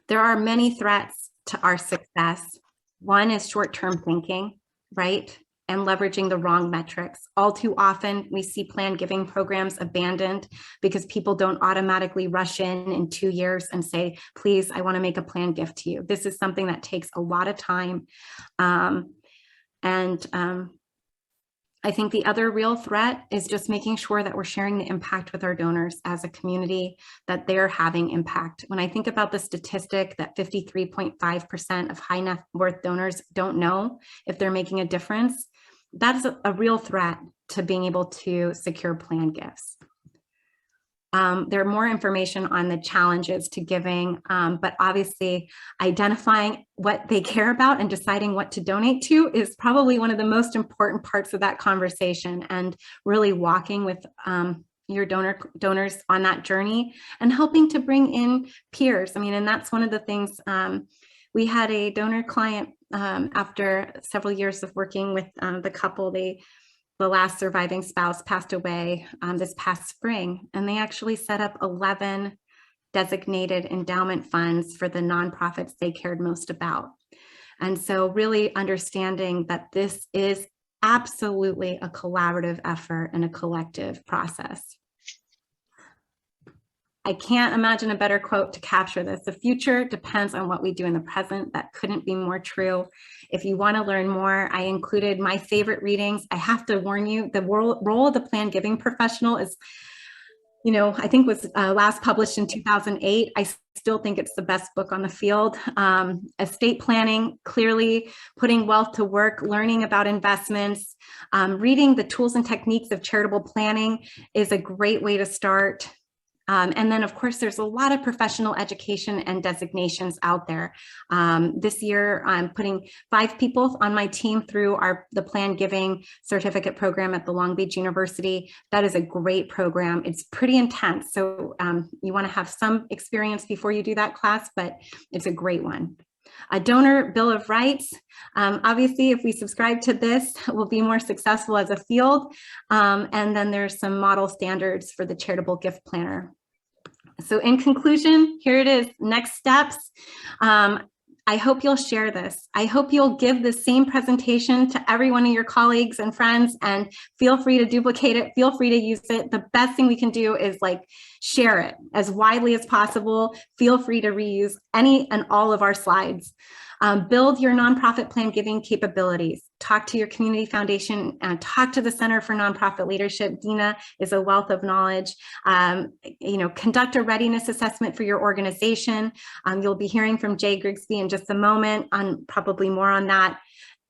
There are many threats to our success. One is short-term thinking, right? And leveraging the wrong metrics. All too often, we see planned giving programs abandoned because people don't automatically rush in 2 years and say, please, I want to make a planned gift to you. This is something that takes a lot of time. I think the other real threat is just making sure that we're sharing the impact with our donors as a community, that they're having impact. When I think about the statistic that 53.5% of high net worth donors don't know if they're making a difference, that's a real threat to being able to secure planned gifts. There are more information on the challenges to giving, but obviously identifying what they care about and deciding what to donate to is probably one of the most important parts of that conversation, and really walking with your donors on that journey and helping to bring in peers. I mean, and that's one of the things, we had a donor client after several years of working with the couple. The last surviving spouse passed away this past spring, and they actually set up 11 designated endowment funds for the nonprofits they cared most about. And so really understanding that this is absolutely a collaborative effort and a collective process. I can't imagine a better quote to capture this. The future depends on what we do in the present. That couldn't be more true. If you want to learn more, I included my favorite readings. I have to warn you, the role of the planned giving professional is, I think was last published in 2008. I still think it's the best book on the field. Estate planning, clearly putting wealth to work, learning about investments, reading the tools and techniques of charitable planning is a great way to start. And then, of course, there's a lot of professional education and designations out there. This year, I'm putting 5 people on my team through the Planned Giving certificate program at the Long Beach University. That is a great program. It's pretty intense. So you want to have some experience before you do that class, but it's a great one. A donor bill of rights. Obviously, if we subscribe to this, we'll be more successful as a field. And then there's some model standards for the charitable gift planner. So in conclusion, here it is, next steps. I hope you'll share this. I hope you'll give the same presentation to every one of your colleagues and friends, and feel free to duplicate it, feel free to use it. The best thing we can do is share it as widely as possible. Feel free to reuse any and all of our slides. Build your nonprofit plan giving capabilities. Talk to your community foundation and talk to the Center for Nonprofit Leadership. Dina is a wealth of knowledge. Conduct a readiness assessment for your organization. You'll be hearing from Jay Grigsby in just a moment on probably more on that.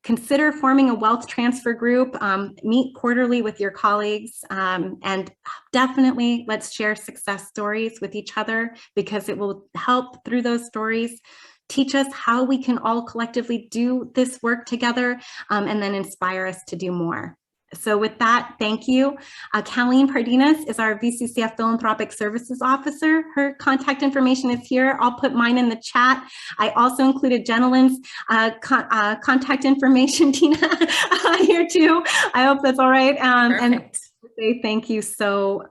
Consider forming a wealth transfer group, meet quarterly with your colleagues, and definitely let's share success stories with each other, because it will help through those stories teach us how we can all collectively do this work together, and then inspire us to do more. So with that, thank you. Colleen Pardinas is our VCCF Philanthropic Services Officer. Her contact information is here. I'll put mine in the chat. I also included Jenilyn's contact information, Tina, here too. I hope that's all right. And say thank you so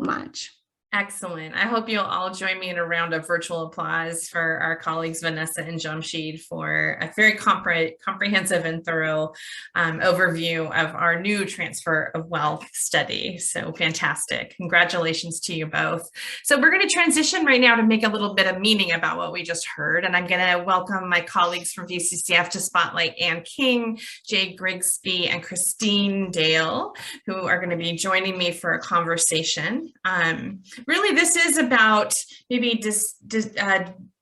much. Excellent. I hope you'll all join me in a round of virtual applause for our colleagues, Vanessa and Jamshid, for a very comprehensive and thorough overview of our new transfer of wealth study. So fantastic. Congratulations to you both. So we're going to transition right now to make a little bit of meaning about what we just heard. And I'm going to welcome my colleagues from VCCF to spotlight Ann King, Jay Grigsby, and Christine Dale, who are going to be joining me for a conversation. Really, this is about maybe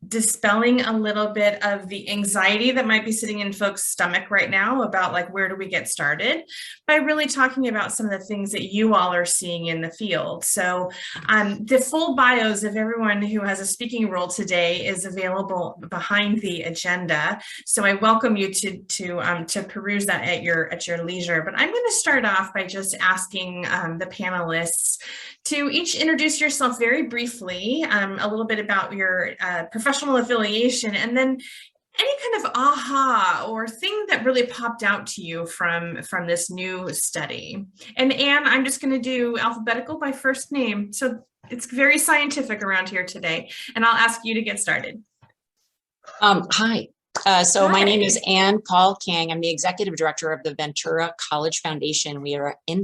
dispelling a little bit of the anxiety that might be sitting in folks' stomach right now about, like, where do we get started, by really talking about some of the things that you all are seeing in the field. So the full bios of everyone who has a speaking role today is available behind the agenda. So I welcome you to peruse that at your leisure. But I'm going to start off by just asking the panelists to each introduce yourself very briefly, a little bit about your professional affiliation, and then any kind of aha or thing that really popped out to you from this new study. And Anne, I'm just going to do alphabetical by first name. So it's very scientific around here today, and I'll ask you to get started. Hi. So my name is Ann Call King. I'm the executive director of the Ventura College Foundation. We are an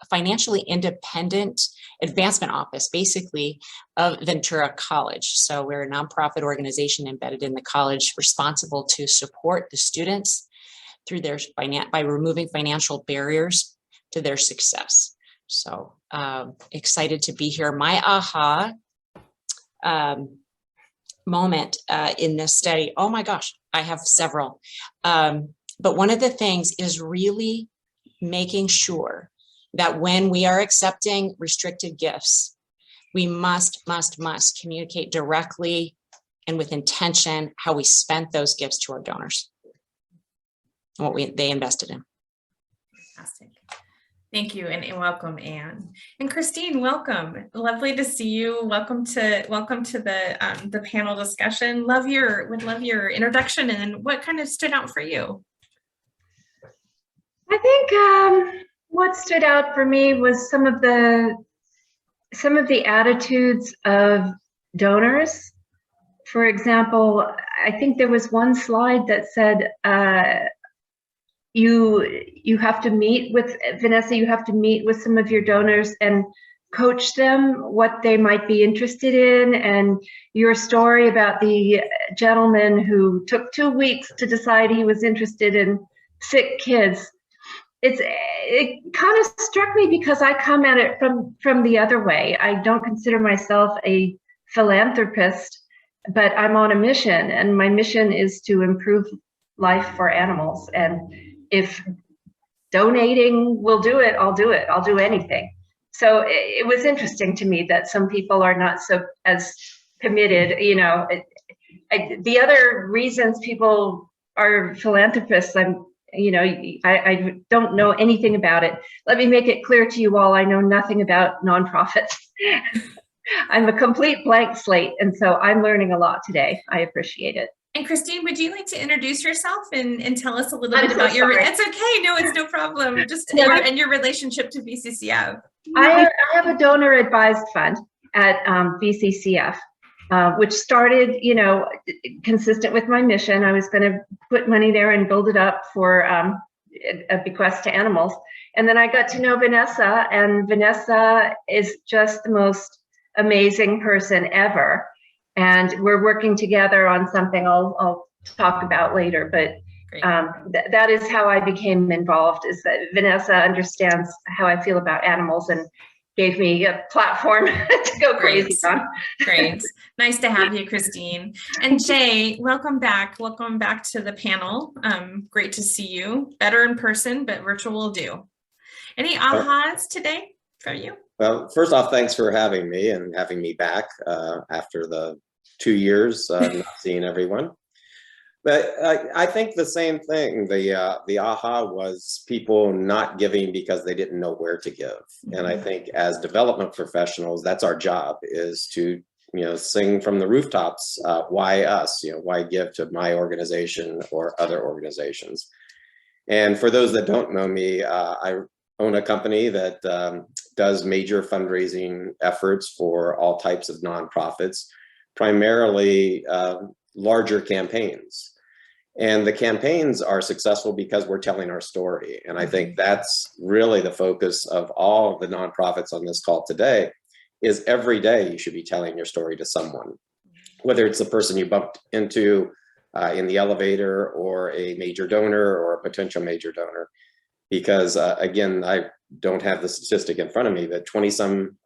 financially independent advancement office, basically, of Ventura College. So we're a nonprofit organization embedded in the college, responsible to support the students through their by removing financial barriers to their success. So excited to be here. My aha moment in this study, oh my gosh, I have several. But one of the things is really making sure that when we are accepting restricted gifts, we must communicate directly and with intention how we spent those gifts to our donors and what they invested in. Fantastic. Thank you, and welcome, Anne. And Christine, welcome. Lovely to see you. Welcome to the panel discussion. Would love your introduction and what kind of stood out for you. I think what stood out for me was some of the attitudes of donors. For example, I think there was one slide that said, you have to meet with, Vanessa, you have to meet with some of your donors and coach them what they might be interested in. And your story about the gentleman who took 2 weeks to decide he was interested in sick kids, it kind of struck me because I come at it from the other way. I don't consider myself a philanthropist, but I'm on a mission, and my mission is to improve life for animals. And if donating will do it, I'll do it. I'll do anything. So it was interesting to me that some people are not so as committed. You know, the other reasons people are philanthropists, I don't know anything about it. Let me make it clear to you all, I know nothing about nonprofits. I'm a complete blank slate, and so I'm learning a lot today. I appreciate it. And Christine, would you like to introduce yourself and tell us a little bit about your, it's okay, no, it's no problem, just your relationship to VCCF. I have a donor advised fund at VCCF, which started, consistent with my mission. I was going to put money there and build it up for a bequest to animals. And then I got to know Vanessa, and Vanessa is just the most amazing person ever. And we're working together on something I'll talk about later, but that is how I became involved, is that Vanessa understands how I feel about animals and gave me a platform to go crazy on. Great. Nice to have you, Christine. And Jay, welcome back. Welcome back to the panel. Great to see you. Better in person, but virtual will do. Any ahas today from you? Well, first off, thanks for having me and having me back after the 2 years not seeing everyone. But I think the same thing. The aha was people not giving because they didn't know where to give. And I think as development professionals, that's our job, is to sing from the rooftops. Why us? Why give to my organization or other organizations? And for those that don't know me, I own a company that does major fundraising efforts for all types of nonprofits, primarily larger campaigns. And the campaigns are successful because we're telling our story. And I think that's really the focus of all of the nonprofits on this call today, is every day you should be telling your story to someone, whether it's the person you bumped into in the elevator, or a major donor, or a potential major donor. Because again, I don't have the statistic in front of me, but 20 some,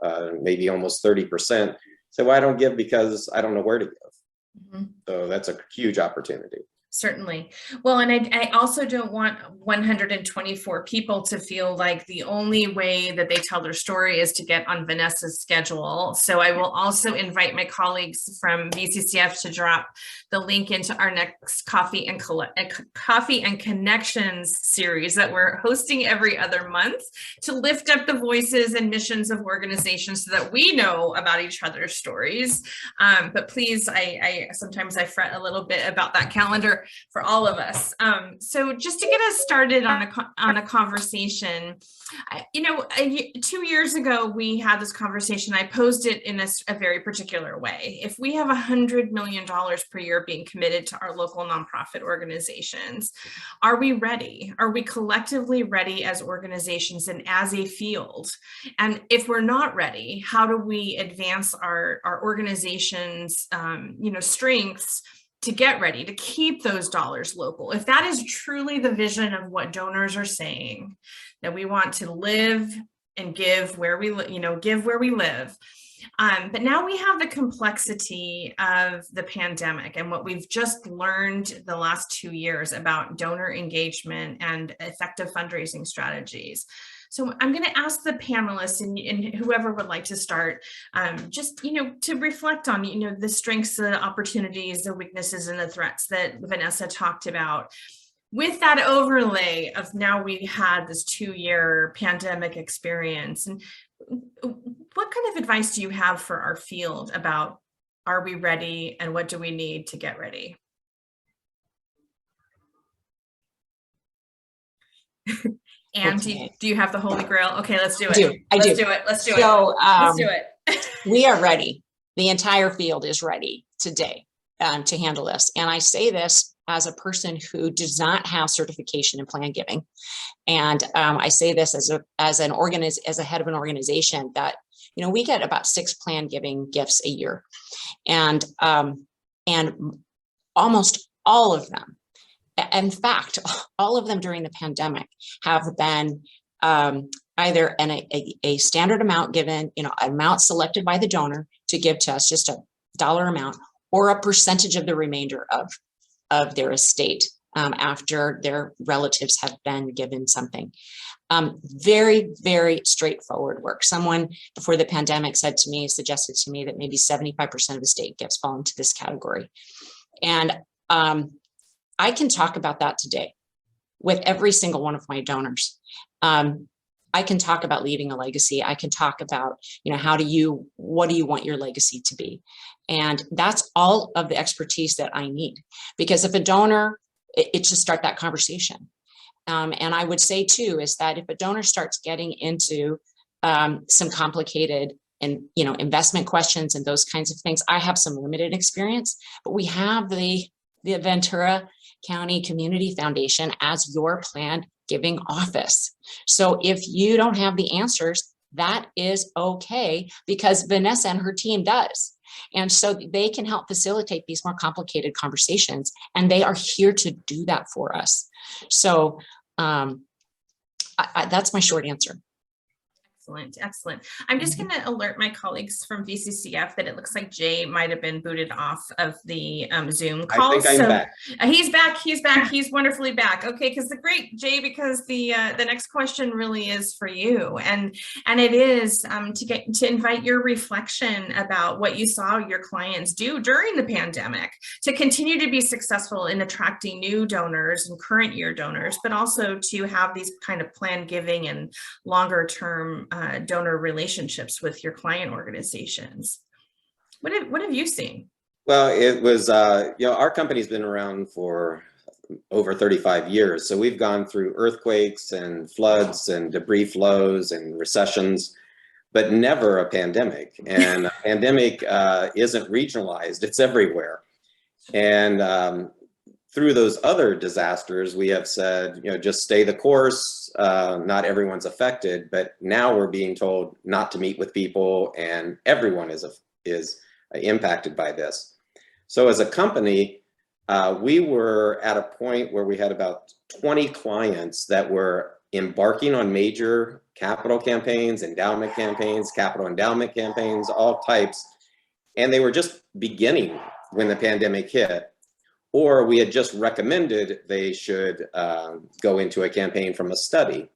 maybe almost 30% say, well, I don't give because I don't know where to give. So that's a huge opportunity. Certainly. Well, and I also don't want 124 people to feel like the only way that they tell their story is to get on Vanessa's schedule. So I will also invite my colleagues from VCCF to drop the link into our next Coffee and Connections series that we're hosting every other month, to lift up the voices and missions of organizations so that we know about each other's stories. But please, I sometimes I fret a little bit about that calendar for all of us. So just to get us started on a conversation, 2 years ago, we had this conversation. I posed it in a very particular way. If we have $100 million per year being committed to our local nonprofit organizations, are we ready? Are we collectively ready as organizations and as a field? And if we're not ready, how do we advance our organization's strengths to get ready, to keep those dollars local? If that is truly the vision of what donors are saying, that we want to live and give where we live. But now we have the complexity of the pandemic and what we've just learned the last 2 years about donor engagement and effective fundraising strategies. So I'm going to ask the panelists and whoever would like to start, to reflect on, the strengths, the opportunities, the weaknesses, and the threats that Vanessa talked about. With that overlay of now we had this 2-year pandemic experience, and what kind of advice do you have for our field about, are we ready and what do we need to get ready? And okay. do you have the Holy Grail? Okay, let's do it. Let's do it. Let's do it. We are ready. The entire field is ready today to handle this. And I say this as a person who does not have certification in plan giving. And I say this as a head of an organization that, we get about 6 plan giving gifts a year. And almost all of them, in fact, all of them during the pandemic have been either a standard amount given, amount selected by the donor to give to us, just a dollar amount, or a percentage of the remainder of their estate after their relatives have been given something. Very, very straightforward work. Someone before the pandemic suggested to me that maybe 75% of estate gifts fall into this category. And I can talk about that today with every single one of my donors. I can talk about leaving a legacy. I can talk about, what do you want your legacy to be? And that's all of the expertise that I need, because if a donor, it should start that conversation. And I would say too, is that if a donor starts getting into some complicated and, investment questions and those kinds of things, I have some limited experience, but we have the Ventura County Community Foundation as your planned giving office. So if you don't have the answers, that is okay, because Vanessa and her team does. And so they can help facilitate these more complicated conversations, and they are here to do that for us. So that's my short answer. Excellent, excellent. I'm just going to alert my colleagues from VCCF that it looks like Jay might have been booted off of the Zoom call. I think I'm back. He's back. He's back. He's wonderfully back. Okay, because the great Jay, because the next question really is for you, and it is to invite your reflection about what you saw your clients do during the pandemic to continue to be successful in attracting new donors and current year donors, but also to have these kind of planned giving and longer term donor relationships with your client organizations. What have you seen? Well, it was, our company's been around for over 35 years. So we've gone through earthquakes and floods and debris flows and recessions, but never a pandemic. And a pandemic isn't regionalized, it's everywhere. And through those other disasters, we have said, just stay the course. Not everyone's affected, but now we're being told not to meet with people, and everyone is impacted by this. So as a company, we were at a point where we had about 20 clients that were embarking on major capital campaigns, endowment campaigns, capital endowment campaigns, all types, and they were just beginning when the pandemic hit. Or we had just recommended they should go into a campaign from a study.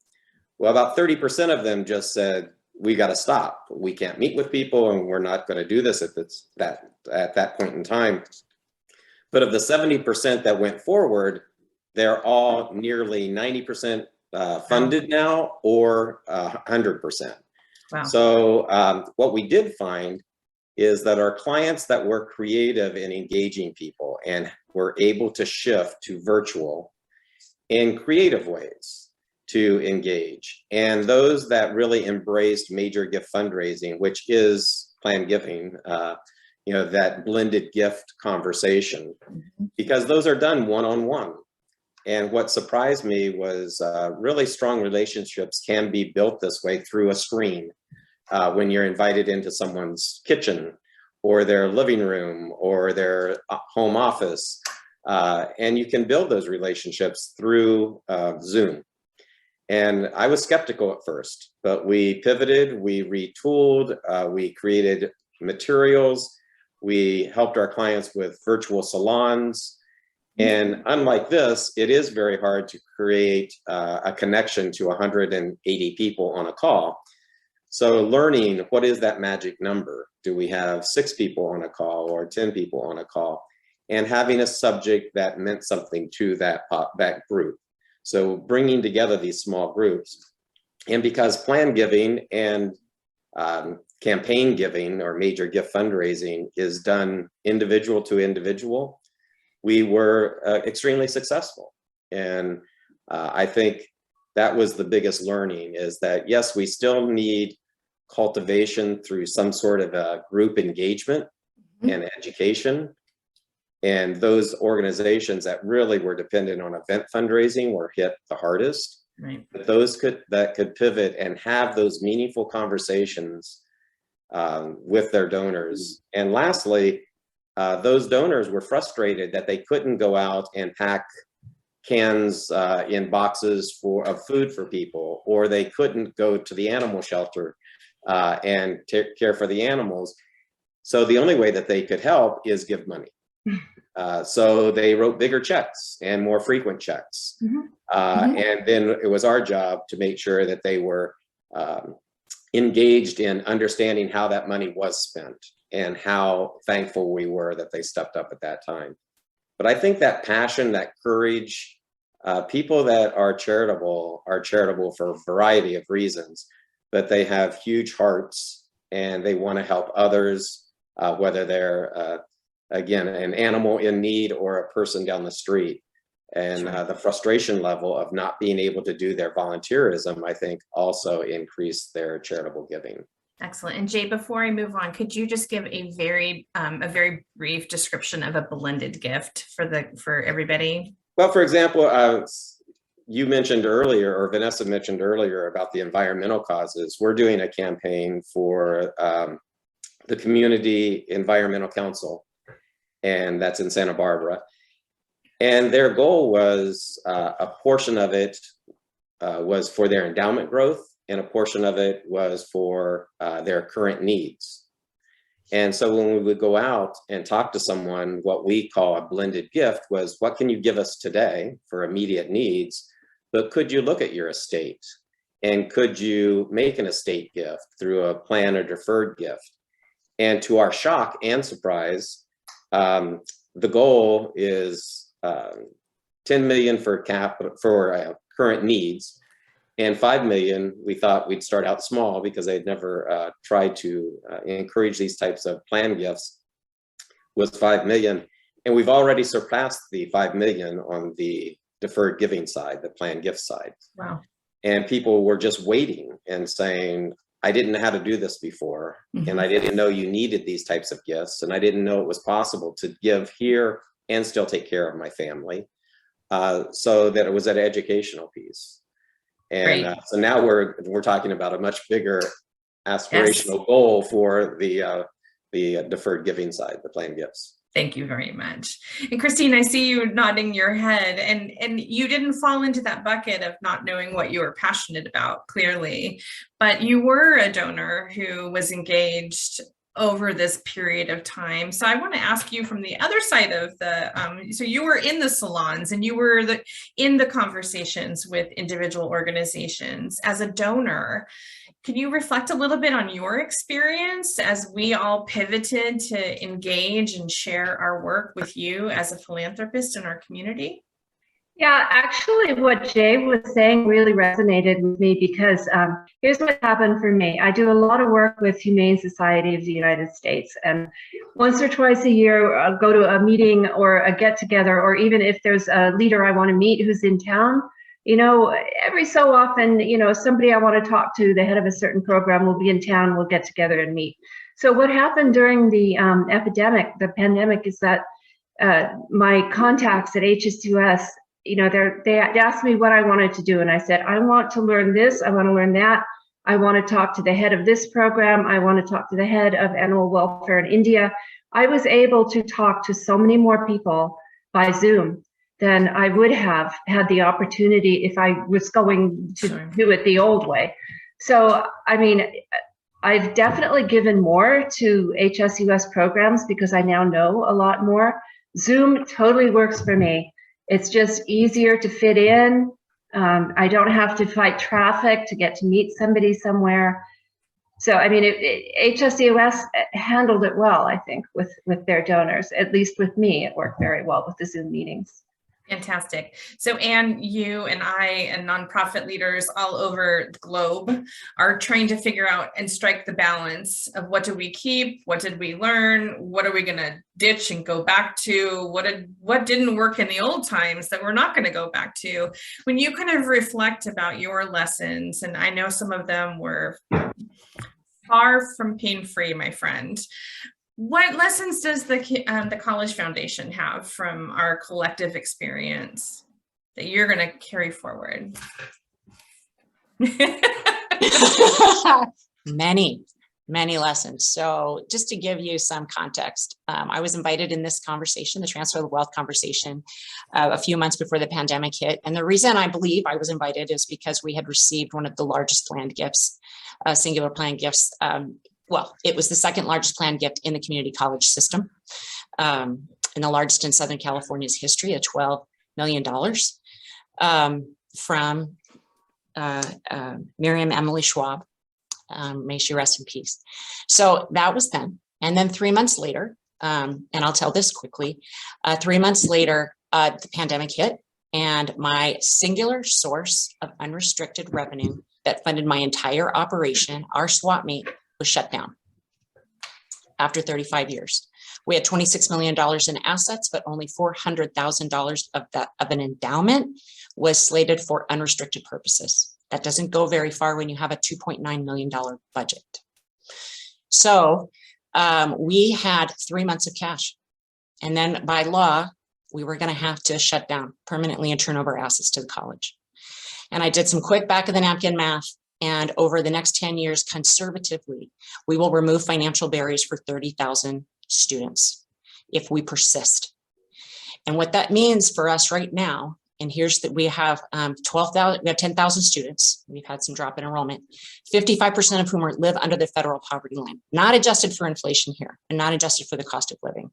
Well, about 30% of them just said, we got to stop. We can't meet with people, and we're not going to do this at that point in time. But of the 70% that went forward, they're all nearly 90% funded now, or 100%. Wow. So what we did find is that our clients that were creative in engaging people and were able to shift to virtual in creative ways to engage, and those that really embraced major gift fundraising, which is planned giving, that blended gift conversation, because those are done one-on-one. And what surprised me was really strong relationships can be built this way through a screen. When you're invited into someone's kitchen or their living room or their home office, and you can build those relationships through Zoom. And I was skeptical at first, but we pivoted, we retooled, we created materials, we helped our clients with virtual salons. And unlike this, it is very hard to create a connection to 180 people on a call. So learning, what is that magic number? Do we have 6 people on a call or 10 people on a call? And having a subject that meant something to that group. So bringing together these small groups. And because plan giving and campaign giving or major gift fundraising is done individual to individual, we were extremely successful. And I think that was the biggest learning, is that yes, we still need cultivation through some sort of a group engagement and education. And those organizations that really were dependent on event fundraising were hit the hardest. Right. But those that could pivot and have those meaningful conversations with their donors. And lastly, those donors were frustrated that they couldn't go out and pack cans in boxes of food for people, or they couldn't go to the animal shelter and care for the animals. So the only way that they could help is give money. So they wrote bigger checks and more frequent checks. And then it was our job to make sure that they were engaged in understanding how that money was spent and how thankful we were that they stepped up at that time. But I think that passion, that courage, people that are charitable for a variety of reasons, but they have huge hearts and they want to help others, whether they're, again, an animal in need or a person down the street. And the frustration level of not being able to do their volunteerism, I think, also increased their charitable giving. Excellent. And Jay, before I move on, could you just give a very brief description of a blended gift for everybody? Well, for example, you mentioned earlier, or Vanessa mentioned earlier about the environmental causes. We're doing a campaign for the Community Environmental Council, and that's in Santa Barbara. And their goal was a portion of it was for their endowment growth, and a portion of it was for their current needs. And so when we would go out and talk to someone, what we call a blended gift was, what can you give us today for immediate needs? But could you look at your estate? And could you make an estate gift through a plan or deferred gift? And to our shock and surprise, the goal is 10 million for current needs, and 5 million, we thought we'd start out small because they'd never tried to encourage these types of plan gifts, was 5 million. And we've already surpassed the 5 million on the deferred giving side, the plan gift side. Wow. And people were just waiting and saying, I didn't know how to do this before. And I didn't know you needed these types of gifts. And I didn't know it was possible to give here and still take care of my family. So that it was an educational piece. And so now we're talking about a much bigger aspirational goal for the deferred giving side, the planned gifts. Thank you very much. And Christine, I see you nodding your head, and you didn't fall into that bucket of not knowing what you were passionate about, clearly, but you were a donor who was engaged over this period of time. So I want to ask you from the other side of the, so you were in the salons and you were in the conversations with individual organizations as a donor. Can you reflect a little bit on your experience as we all pivoted to engage and share our work with you as a philanthropist in our community? Yeah, actually what Jay was saying really resonated with me because here's what happened for me. I do a lot of work with Humane Society of the United States, and once or twice a year I'll go to a meeting or a get together, or even if there's a leader I want to meet who's in town, you know, every so often, you know, somebody I want to talk to, the head of a certain program, will be in town, we'll get together and meet. So what happened during the epidemic, the pandemic, is that my contacts at HSUS, you know, they asked me what I wanted to do. And I said, I want to learn this. I want to learn that. I want to talk to the head of this program. I want to talk to the head of animal welfare in India. I was able to talk to so many more people by Zoom than I would have had the opportunity if I was going to do it the old way. So, I mean, I've definitely given more to HSUS programs because I now know a lot more. Zoom totally works for me. It's just easier to fit in. I don't have to fight traffic to get to meet somebody somewhere. So, I mean, HSUS handled it well, I think, with their donors. At least with me, it worked very well with the Zoom meetings. Fantastic. So Anne, you and I and nonprofit leaders all over the globe are trying to figure out and strike the balance of what do we keep, what did we learn, what are we going to ditch and go back to, what didn't work in the old times that we're not going to go back to. When you kind of reflect about your lessons, and I know some of them were far from pain-free, my friend, what lessons does the College Foundation have from our collective experience that you're going to carry forward? Many lessons. So just to give you some context, I was invited in this conversation, the Transfer of the Wealth conversation, a few months before the pandemic hit. And the reason I believe I was invited is because we had received one of the largest planned gifts, singular planned gifts. Well, it was the second largest planned gift in the community college system, and the largest in Southern California's history, at $12 million, from Miriam Emily Schwab. May she rest in peace. So that was then. And then 3 months later, and I'll tell this quickly, 3 months later, the pandemic hit, and my singular source of unrestricted revenue that funded my entire operation, our swap meet, was shut down after 35 years. We had $26 million in assets, but only $400,000 of an endowment was slated for unrestricted purposes. That doesn't go very far when you have a $2.9 million budget. So we had 3 months of cash. And then by law, we were going to have to shut down permanently and turn over assets to the college. And I did some quick back of the napkin math. And over the next 10 years, conservatively, we will remove financial barriers for 30,000 students if we persist. And what that means for us right now, and here's that we have 12,000, we have 10,000 students. We've had some drop in enrollment, 55% of whom live under the federal poverty line, not adjusted for inflation here and not adjusted for the cost of living.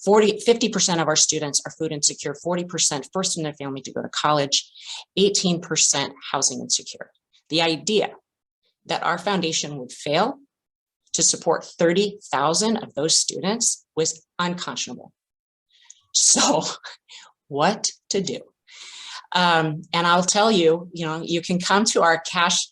50% of our students are food insecure, 40% first in their family to go to college, 18% housing insecure. The idea that our foundation would fail to support 30,000 of those students was unconscionable. So what to do? And I'll tell you, you can come to our cash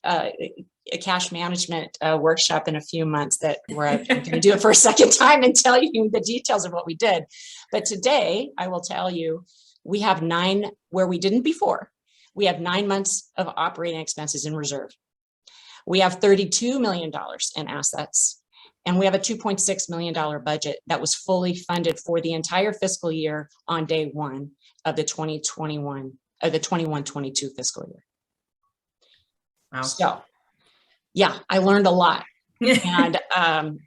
management workshop in a few months where I'm going to do it for a second time and tell you the details of what we did. But today I will tell you, we have 9, where we didn't before. We have 9 months of operating expenses in reserve. We have $32 million in assets. And we have a $2.6 million budget that was fully funded for the entire fiscal year on day 1 of the 21-22 fiscal year. Wow. So, yeah, I learned a lot.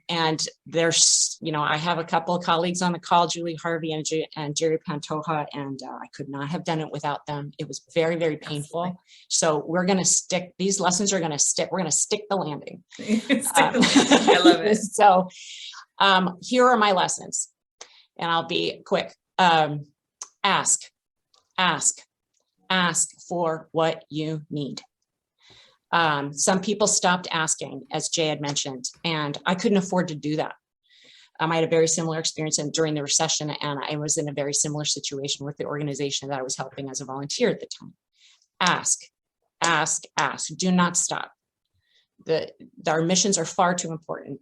And there's, I have a couple of colleagues on the call, Julie Harvey and Jerry Pantoja, and I could not have done it without them. It was very, very painful. Absolutely. So we're going to stick, these lessons are going to stick. We're going to stick the landing. I love it. So here are my lessons, and I'll be quick. Ask for what you need. Some people stopped asking, as Jay had mentioned, and I couldn't afford to do that. I had a very similar experience during the recession, and I was in a very similar situation with the organization that I was helping as a volunteer at the time. Ask. Do not stop. Our missions are far too important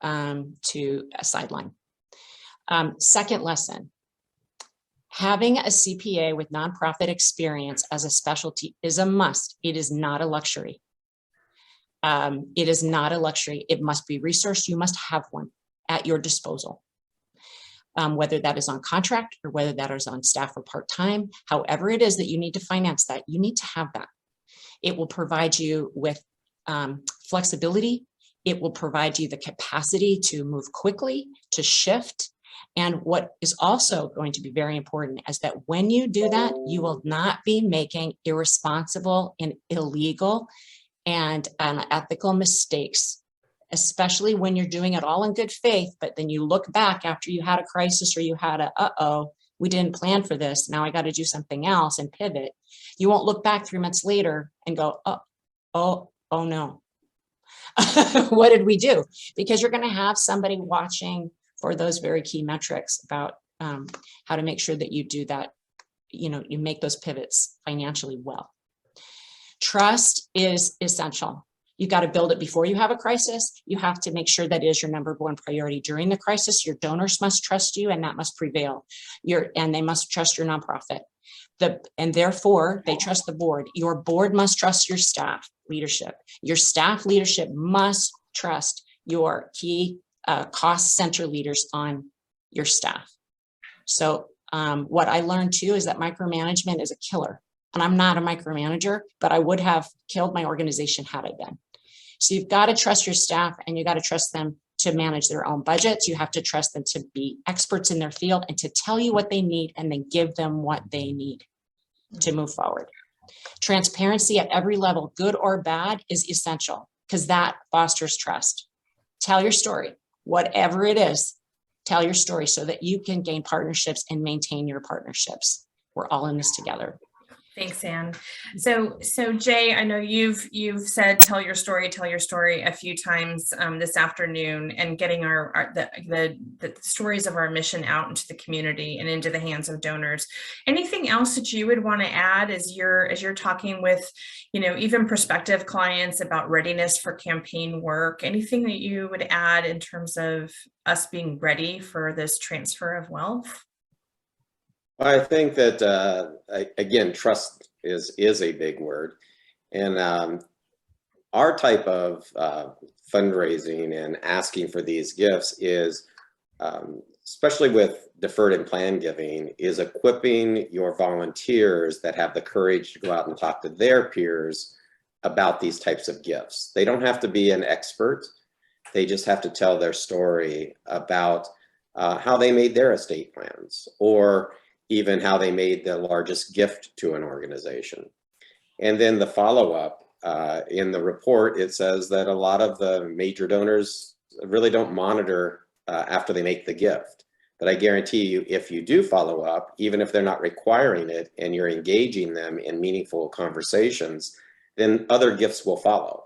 to sideline. Second lesson. Having a CPA with nonprofit experience as a specialty is a must. It is not a luxury. It is not a luxury. It must be resourced. You must have one at your disposal, whether that is on contract or whether that is on staff or part-time. However it is that you need to finance that, you need to have that. It will provide you with flexibility. It will provide you the capacity to move quickly, to shift. And what is also going to be very important is that when you do that, you will not be making irresponsible and illegal and unethical mistakes, especially when you're doing it all in good faith. But then you look back after you had a crisis or you had we didn't plan for this. Now I got to do something else and pivot. You won't look back 3 months later and go, oh no. What did we do? Because you're going to have somebody watching for those very key metrics about how to make sure that you do that, you make those pivots financially well. Trust is essential. You got to build it before you have a crisis. You have to make sure that is your number one priority during the crisis. Your donors must trust you, and that must prevail. And they must trust your nonprofit. And therefore, they trust the board. Your board must trust your staff leadership. Your staff leadership must trust your key cost center leaders on your staff. So what I learned too is that micromanagement is a killer. And I'm not a micromanager, but I would have killed my organization had I been. So you've got to trust your staff, and you got to trust them to manage their own budgets. You have to trust them to be experts in their field and to tell you what they need and then give them what they need to move forward. Transparency at every level, good or bad, is essential because that fosters trust. Tell your story. Whatever it is, tell your story so that you can gain partnerships and maintain your partnerships. We're all in this together. Thanks, Anne. So Jay, I know you've said tell your story a few times this afternoon, and getting the stories of our mission out into the community and into the hands of donors. Anything else that you would want to add as you're talking with, even prospective clients about readiness for campaign work? Anything that you would add in terms of us being ready for this transfer of wealth? I think that, again, trust is a big word. And our type of fundraising and asking for these gifts is especially with deferred and planned giving, is equipping your volunteers that have the courage to go out and talk to their peers about these types of gifts. They don't have to be an expert. They just have to tell their story about how they made their estate plans, or even how they made the largest gift to an organization. And then the follow-up, in the report, it says that a lot of the major donors really don't monitor after they make the gift. But I guarantee you, if you do follow up, even if they're not requiring it and you're engaging them in meaningful conversations, then other gifts will follow.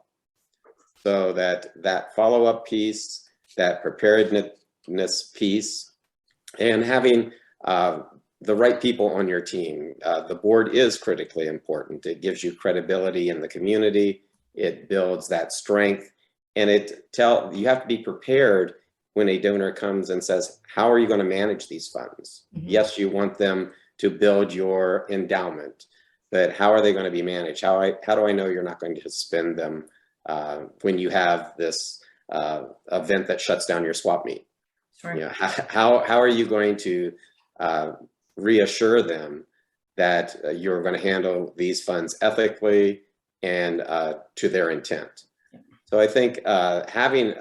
So that follow-up piece, that preparedness piece, and having the right people on your team. The board is critically important. It gives you credibility in the community. It builds that strength, and you have to be prepared when a donor comes and says, how are you going to manage these funds? Mm-hmm. Yes, you want them to build your endowment, but how are they going to be managed? How do I know you're not going to spend them when you have this event that shuts down your swap meet? Sure. You know, how are you going to reassure them that you're going to handle these funds ethically and to their intent? So I think having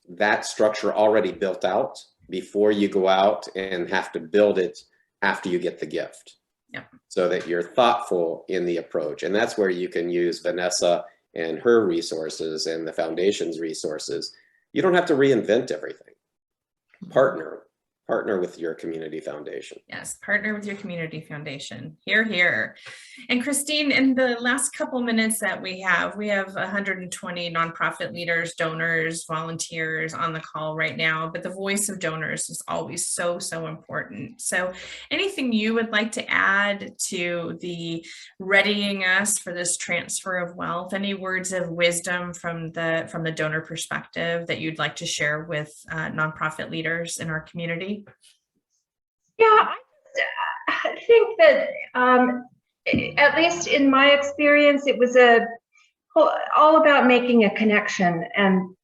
that structure already built out before you go out and have to build it after you get the gift. Yeah. So that you're thoughtful in the approach. And that's where you can use Vanessa and her resources and the foundation's resources. You don't have to reinvent everything. Partner with your community foundation. Yes, partner with your community foundation. Hear, hear. And Christine, in the last couple minutes that we have 120 nonprofit leaders, donors, volunteers on the call right now, but the voice of donors is always so, so important. So anything you would like to add to the readying us for this transfer of wealth? Any words of wisdom from the donor perspective that you'd like to share with nonprofit leaders in our community? Yeah, I think that at least in my experience, it was all about making a connection. And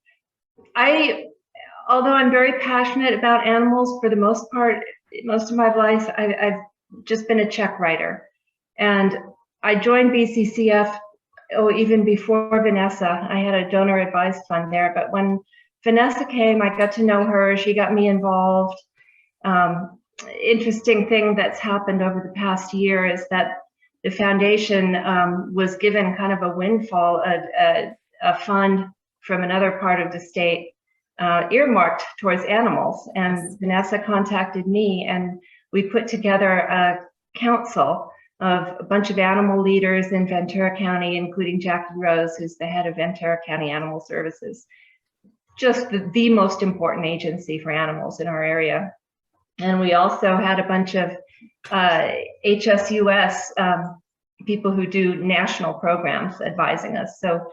although I'm very passionate about animals, for the most part, most of my life, I've just been a check writer. And I joined BCCF even before Vanessa. I had a donor advised fund there, but when Vanessa came, I got to know her. She got me involved. Interesting thing that's happened over the past year is that the foundation was given kind of a windfall, a fund from another part of the state earmarked towards animals. And Vanessa contacted me, and we put together a council of a bunch of animal leaders in Ventura County, including Jackie Rose, who's the head of Ventura County Animal Services, just the most important agency for animals in our area. And we also had a bunch of HSUS people who do national programs advising us. So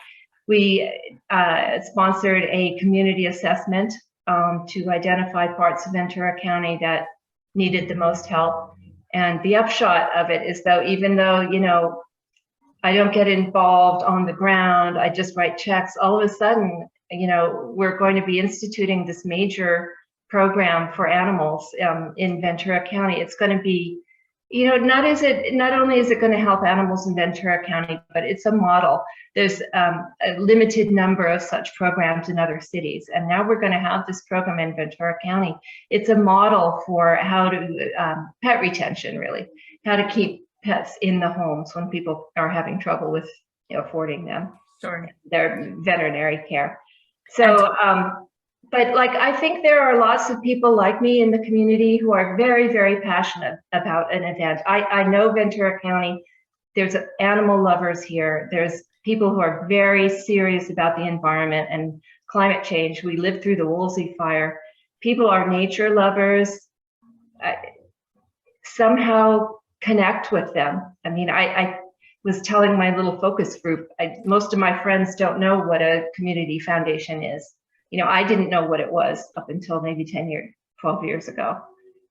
we sponsored a community assessment to identify parts of Ventura County that needed the most help. And the upshot of it is, even though, I don't get involved on the ground, I just write checks, all of a sudden, we're going to be instituting this major program for animals in Ventura County. It's going to be, not only is it going to help animals in Ventura County, but it's a model. There's a limited number of such programs in other cities, and now we're going to have this program in Ventura County. It's a model for how to pet retention, really, how to keep pets in the homes when people are having trouble with affording them their veterinary care. So, but I think there are lots of people like me in the community who are very, very passionate about an event. I know Ventura County, there's animal lovers here. There's people who are very serious about the environment and climate change. We lived through the Woolsey fire. People are nature lovers. Somehow connect with them. I mean, I was telling my little focus group, most of my friends don't know what a community foundation is. I didn't know what it was up until maybe 12 years ago.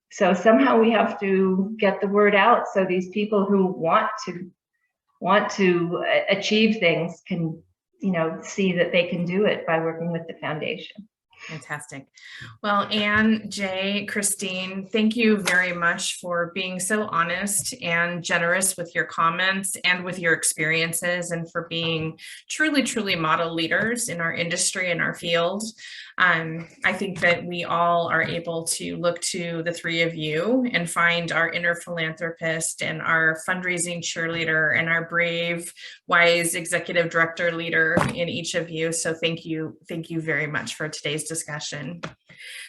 So somehow we have to get the word out so these people who want to achieve things can, see that they can do it by working with the foundation. Fantastic. Well, Anne, Jay, Christine, thank you very much for being so honest and generous with your comments and with your experiences, and for being truly, truly model leaders in our industry and our field. I think that we all are able to look to the three of you and find our inner philanthropist and our fundraising cheerleader and our brave, wise executive director leader in each of you. So thank you very much for today's discussion.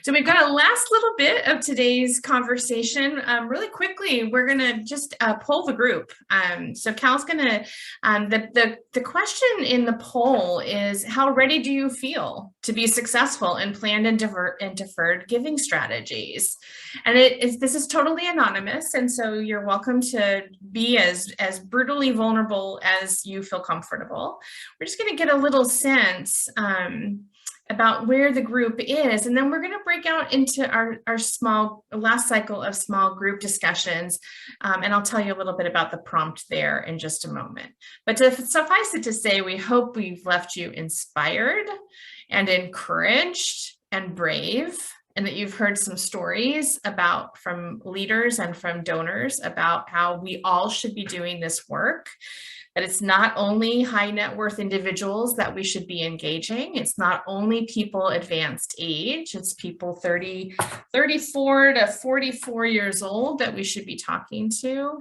So we've got a last little bit of today's conversation. Really quickly, we're going to just poll the group. So Cal's going to, the question in the poll is, how ready do you feel to be successful in planned and deferred giving strategies? And this is totally anonymous, and so you're welcome to be as brutally vulnerable as you feel comfortable. We're just going to get a little sense about where the group is, and then we're going to break out into our last cycle of small group discussions, and I'll tell you a little bit about the prompt there in just a moment. But to suffice it to say, we hope we've left you inspired and encouraged and brave, and that you've heard some stories from leaders and from donors about how we all should be doing this work. That it's not only high net worth individuals that we should be engaging. It's not only people advanced age, it's people 34 to 44 years old that we should be talking to.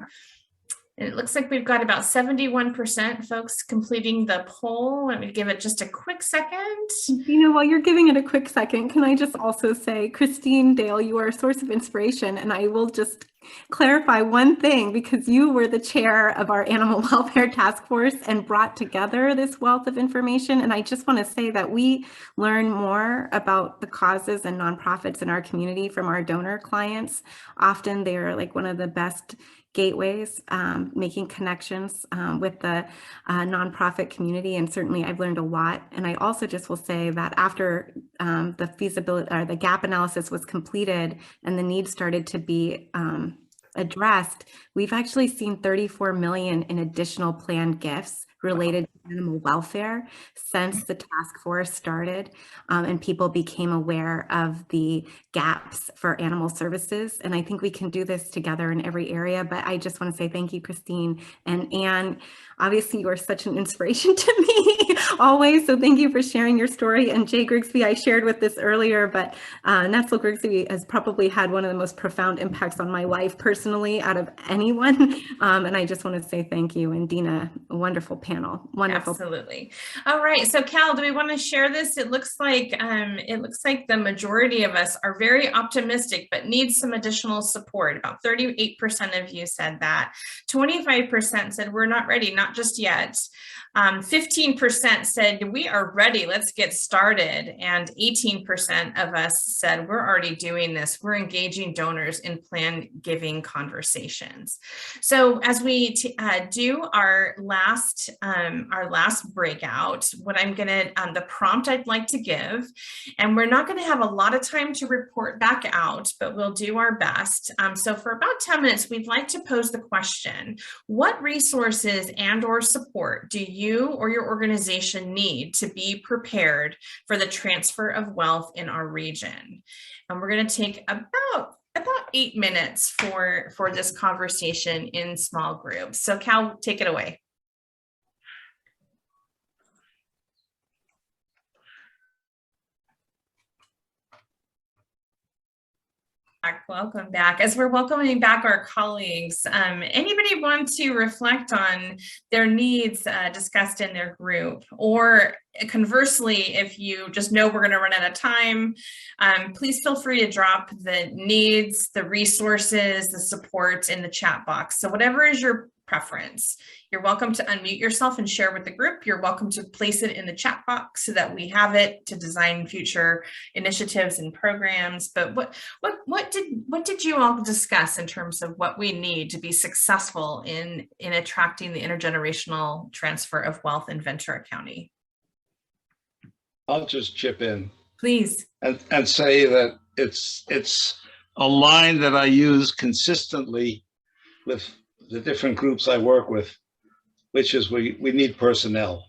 And it looks like we've got about 71% folks completing the poll. Let me give it just a quick second. While you're giving it a quick second, can I just also say, Christine Dale, you are a source of inspiration. And I will just clarify one thing, because you were the chair of our animal welfare task force and brought together this wealth of information. And I just want to say that we learn more about the causes and nonprofits in our community from our donor clients. Often they're like one of the best gateways, making connections with the nonprofit community. And certainly I've learned a lot. And I also just will say that after the feasibility or the gap analysis was completed and the needs started to be addressed, we've actually seen 34 million in additional planned gifts related to animal welfare since the task force started, and people became aware of the gaps for animal services. And I think we can do this together in every area. But I just want to say thank you, Christine and Anne. Obviously, you are such an inspiration to me always. So thank you for sharing your story. And Jay Grigsby, I shared with this earlier, but Netzel Grigsby has probably had one of the most profound impacts on my life personally out of anyone. And I just want to say thank you. And Dina, a wonderful panel. Wonderful. Absolutely. All right. So Cal, do we want to share this? It looks like the majority of us are very optimistic, but need some additional support. About 38% of you said that. 25% said we're not ready, not just yet. 15% said we are ready, let's get started. And 18% of us said we're already doing this. We're engaging donors in planned giving conversations. So as we do our last breakout, what I'm gonna, the prompt I'd like to give, and we're not gonna have a lot of time to report back out, but we'll do our best. So for about 10 minutes, we'd like to pose the question, what resources and or support do you or your organization need to be prepared for the transfer of wealth in our region? And we're going to take about 8 minutes for this conversation in small groups. So Cal, take it away. Welcome back. As we're welcoming back our colleagues, anybody want to reflect on their needs discussed in their group? Or conversely, if you just know we're going to run out of time, please feel free to drop the needs, the resources, the support in the chat box. So whatever is your preference. You're welcome to unmute yourself and share with the group. You're welcome to place it in the chat box so that we have it to design future initiatives and programs. But what did you all discuss in terms of what we need to be successful in attracting the intergenerational transfer of wealth in Ventura County? I'll just chip in. Please. And say that it's a line that I use consistently with the different groups I work with, which is we need personnel.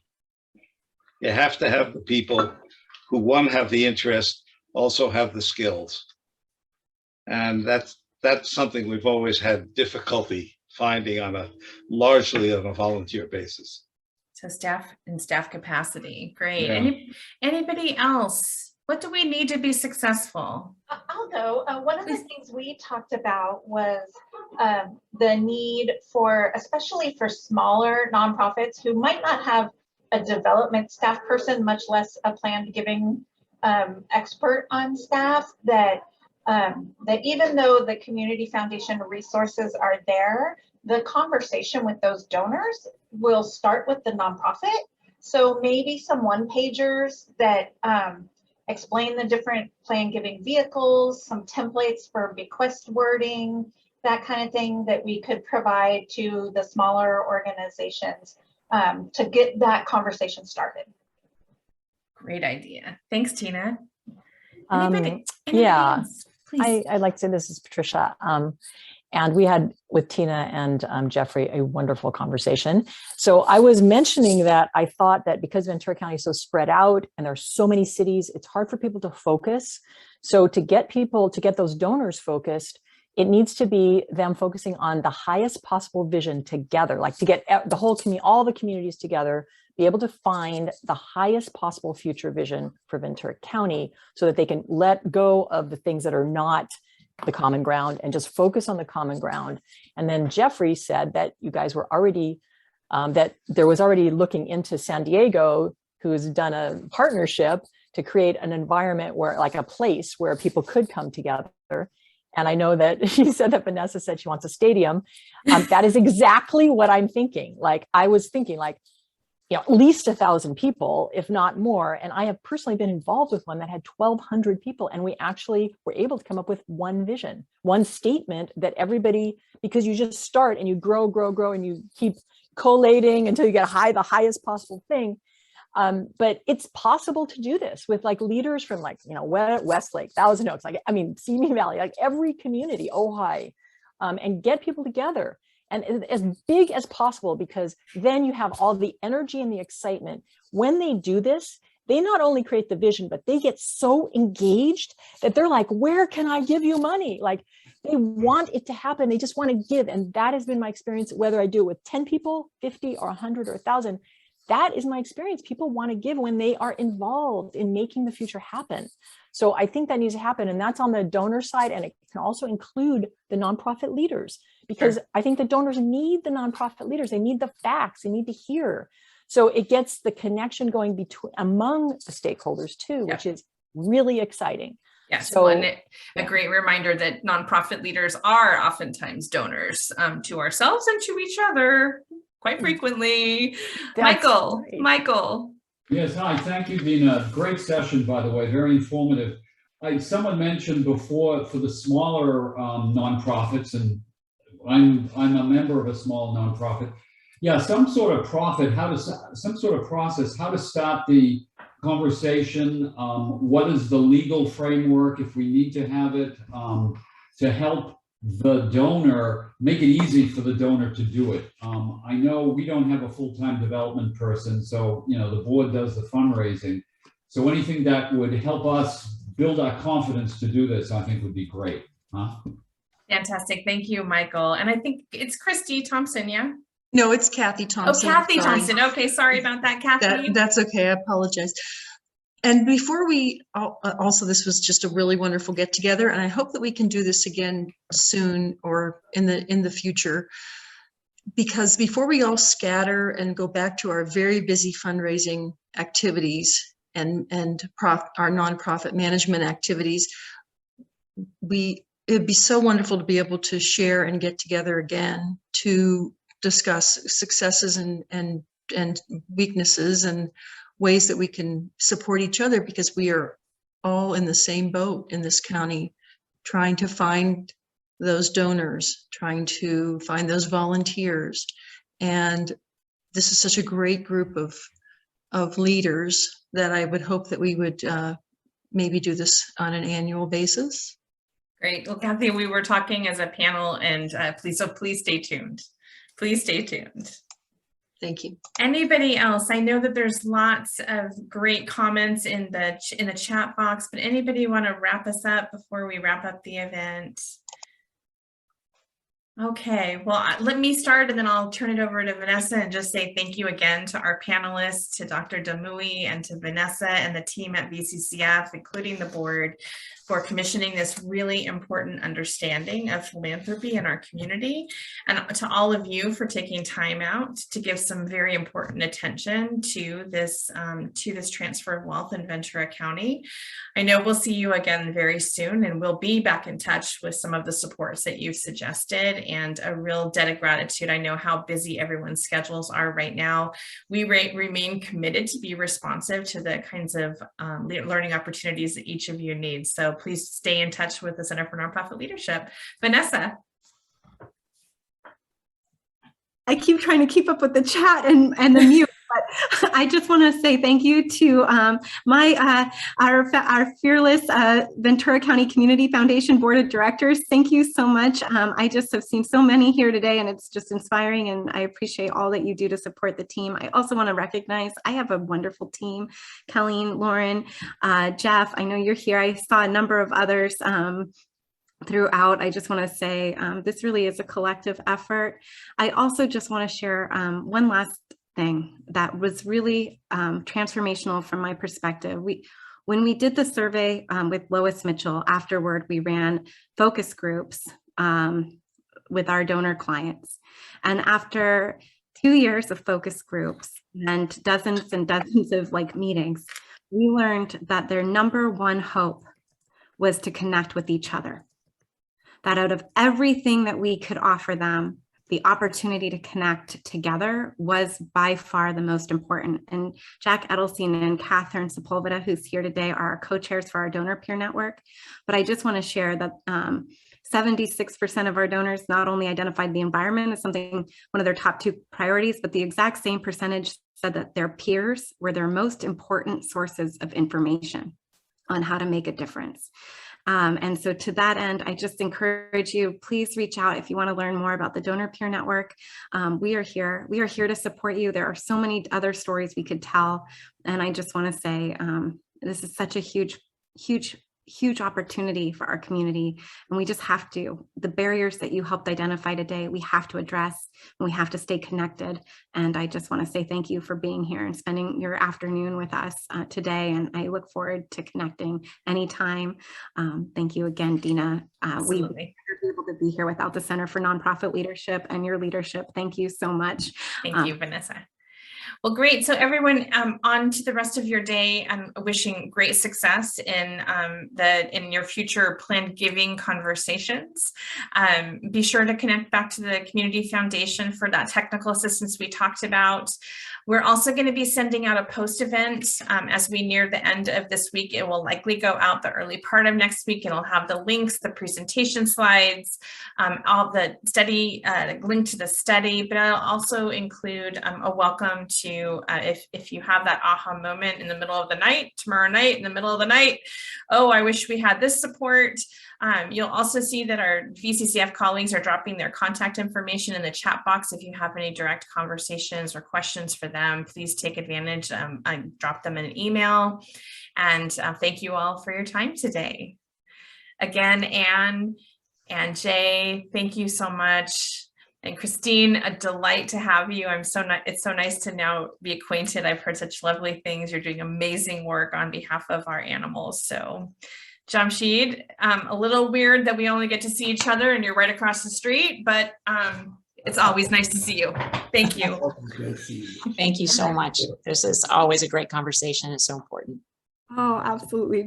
You have to have the people who, one, have the interest, also have the skills. And that's something we've always had difficulty finding largely on a volunteer basis. So staff capacity, great. Yeah. Anybody else? What do we need to be successful? I'll go. One of the things we talked about was the need for, especially for smaller nonprofits who might not have a development staff person, much less a planned giving expert on staff, that even though the community foundation resources are there, the conversation with those donors will start with the nonprofit. So maybe some one-pagers that explain the different plan giving vehicles, some templates for bequest wording, that kind of thing that we could provide to the smaller organizations to get that conversation started. Great idea. Thanks, Tina. Yeah, Else? Please. I'd like to say, this is Patricia. And we had with Tina and Jeffrey a wonderful conversation. So I was mentioning that I thought that because Ventura County is so spread out and there are so many cities, it's hard for people to focus. So to get those donors focused, it needs to be them focusing on the highest possible vision together, like to get the whole community, all the communities together, be able to find the highest possible future vision for Ventura County so that they can let go of the things that are not the common ground and just focus on the common ground. And then Jeffrey said that you guys were already, that there was already looking into San Diego, who's done a partnership to create an environment where, like a place where people could come together. And I know that he said that Vanessa said she wants a stadium. That is exactly what I'm thinking. Like, I was thinking like, at least 1,000 people, if not more. And I have personally been involved with one that had 1,200 people. And we actually were able to come up with one vision, one statement that everybody, because you just start and you grow, and you keep collating until you get the highest possible thing. But it's possible to do this with like leaders from Westlake, Thousand Oaks, Simi Valley, like every community, Ojai, and get people together. And as big as possible, because then you have all the energy and the excitement. When they do this, they not only create the vision, but they get so engaged that they're like, where can I give you money? Like, they want it to happen. They just want to give. And that has been my experience, whether I do it with 10 people, 50 or 100 or 1,000. That is my experience. People want to give when they are involved in making the future happen. So I think that needs to happen. And that's on the donor side. And it can also include the nonprofit leaders, because sure, I think the donors need the nonprofit leaders. They need the facts. They need to hear. So it gets the connection going among the stakeholders too, which is really exciting. Yes, so, a great reminder that nonprofit leaders are oftentimes donors to ourselves and to each other quite frequently. Michael. Yes, hi, thank you, Dina. Great session, by the way, very informative. Someone mentioned before for the smaller nonprofits, and I'm a member of a small nonprofit. Yeah, some sort of process, how to start the conversation. What is the legal framework, if we need to have it, to help the donor, make it easy for the donor to do it. I know we don't have a full-time development person, so the board does the fundraising. So anything that would help us build our confidence to do this, I think would be great. Fantastic, thank you, Michael. And I think it's Christy Thompson, yeah? No, it's Kathy Thompson. Oh, Kathy Thompson. Okay, sorry about that, Kathy. That's okay. I apologize. And before we also, this was just a really wonderful get together, and I hope that we can do this again soon or in the future, because before we all scatter and go back to our very busy fundraising activities and our nonprofit management activities, it'd be so wonderful to be able to share and get together again to discuss successes and weaknesses and ways that we can support each other, because we are all in the same boat in this county, trying to find those donors, trying to find those volunteers. And this is such a great group of leaders that I would hope that we would maybe do this on an annual basis. Great. Well, Kathy, we were talking as a panel, and please stay tuned. Please stay tuned. Thank you. Anybody else? I know that there's lots of great comments in the chat box, but anybody want to wrap us up before we wrap up the event? Okay, well, let me start and then I'll turn it over to Vanessa and just say thank you again to our panelists, to Dr. Damui and to Vanessa and the team at VCCF, including the board, for commissioning this really important understanding of philanthropy in our community, and to all of you for taking time out to give some very important attention to this transfer of wealth in Ventura County. I know we'll see you again very soon, and we'll be back in touch with some of the supports that you've suggested, and a real debt of gratitude. I know how busy everyone's schedules are right now. We remain committed to be responsive to the kinds of learning opportunities that each of you needs. So please stay in touch with the Center for Nonprofit Leadership. Vanessa. I keep trying to keep up with the chat and the mute, but I just want to say thank you to our fearless Ventura County Community Foundation Board of Directors. Thank you so much. I just have seen so many here today, and it's just inspiring, and I appreciate all that you do to support the team. I also want to recognize I have a wonderful team: Colleen, Lauren, Jeff. I know you're here. I saw a number of others throughout. I just want to say this really is a collective effort. I also just want to share one last thing that was really transformational from my perspective. When we did the survey with Lois Mitchell, afterward we ran focus groups with our donor clients. And after 2 years of focus groups and dozens of meetings, we learned that their number one hope was to connect with each other. That out of everything that we could offer them, the opportunity to connect together was by far the most important. And Jack Edelstein and Catherine Sepulveda, who's here today, are our co-chairs for our donor peer network. But I just want to share that 76% of our donors not only identified the environment as one of their top 2 priorities, but the exact same percentage said that their peers were their most important sources of information on how to make a difference. And so to that end, I just encourage you, please reach out if you want to learn more about the Donor Peer Network. We are here to support you. There are so many other stories we could tell. And I just want to say, this is such a huge opportunity for our community. And we just have to, the barriers that you helped identify today, we have to address, and we have to stay connected. And I just want to say thank you for being here and spending your afternoon with us today. And I look forward to connecting anytime. Thank you again, Dina. We wouldn't be able to be here without the Center for Nonprofit Leadership and your leadership. Thank you so much. Thank you, Vanessa. Well, great. So everyone, on to the rest of your day. I'm wishing great success in your future planned giving conversations. Be sure to connect back to the Community Foundation for that technical assistance we talked about. We're also going to be sending out a post event as we near the end of this week. It will likely go out the early part of next week. It'll have the links, the presentation slides, all the study, link to the study, but it'll also include a welcome to if you have that aha moment in the middle of the night, tomorrow night, in the middle of the night, oh, I wish we had this support. You'll also see that our VCCF colleagues are dropping their contact information in the chat box. If you have any direct conversations or questions for them, please take advantage. Drop them an email. And thank you all for your time today. Again, Anne and Jay, thank you so much. And Christine, a delight to have you. It's so nice to now be acquainted. I've heard such lovely things. You're doing amazing work on behalf of our animals. So Jamshid, a little weird that we only get to see each other and you're right across the street, but it's always nice to see you. Thank you. Thank you so much. This is always a great conversation. It's so important. Oh, absolutely.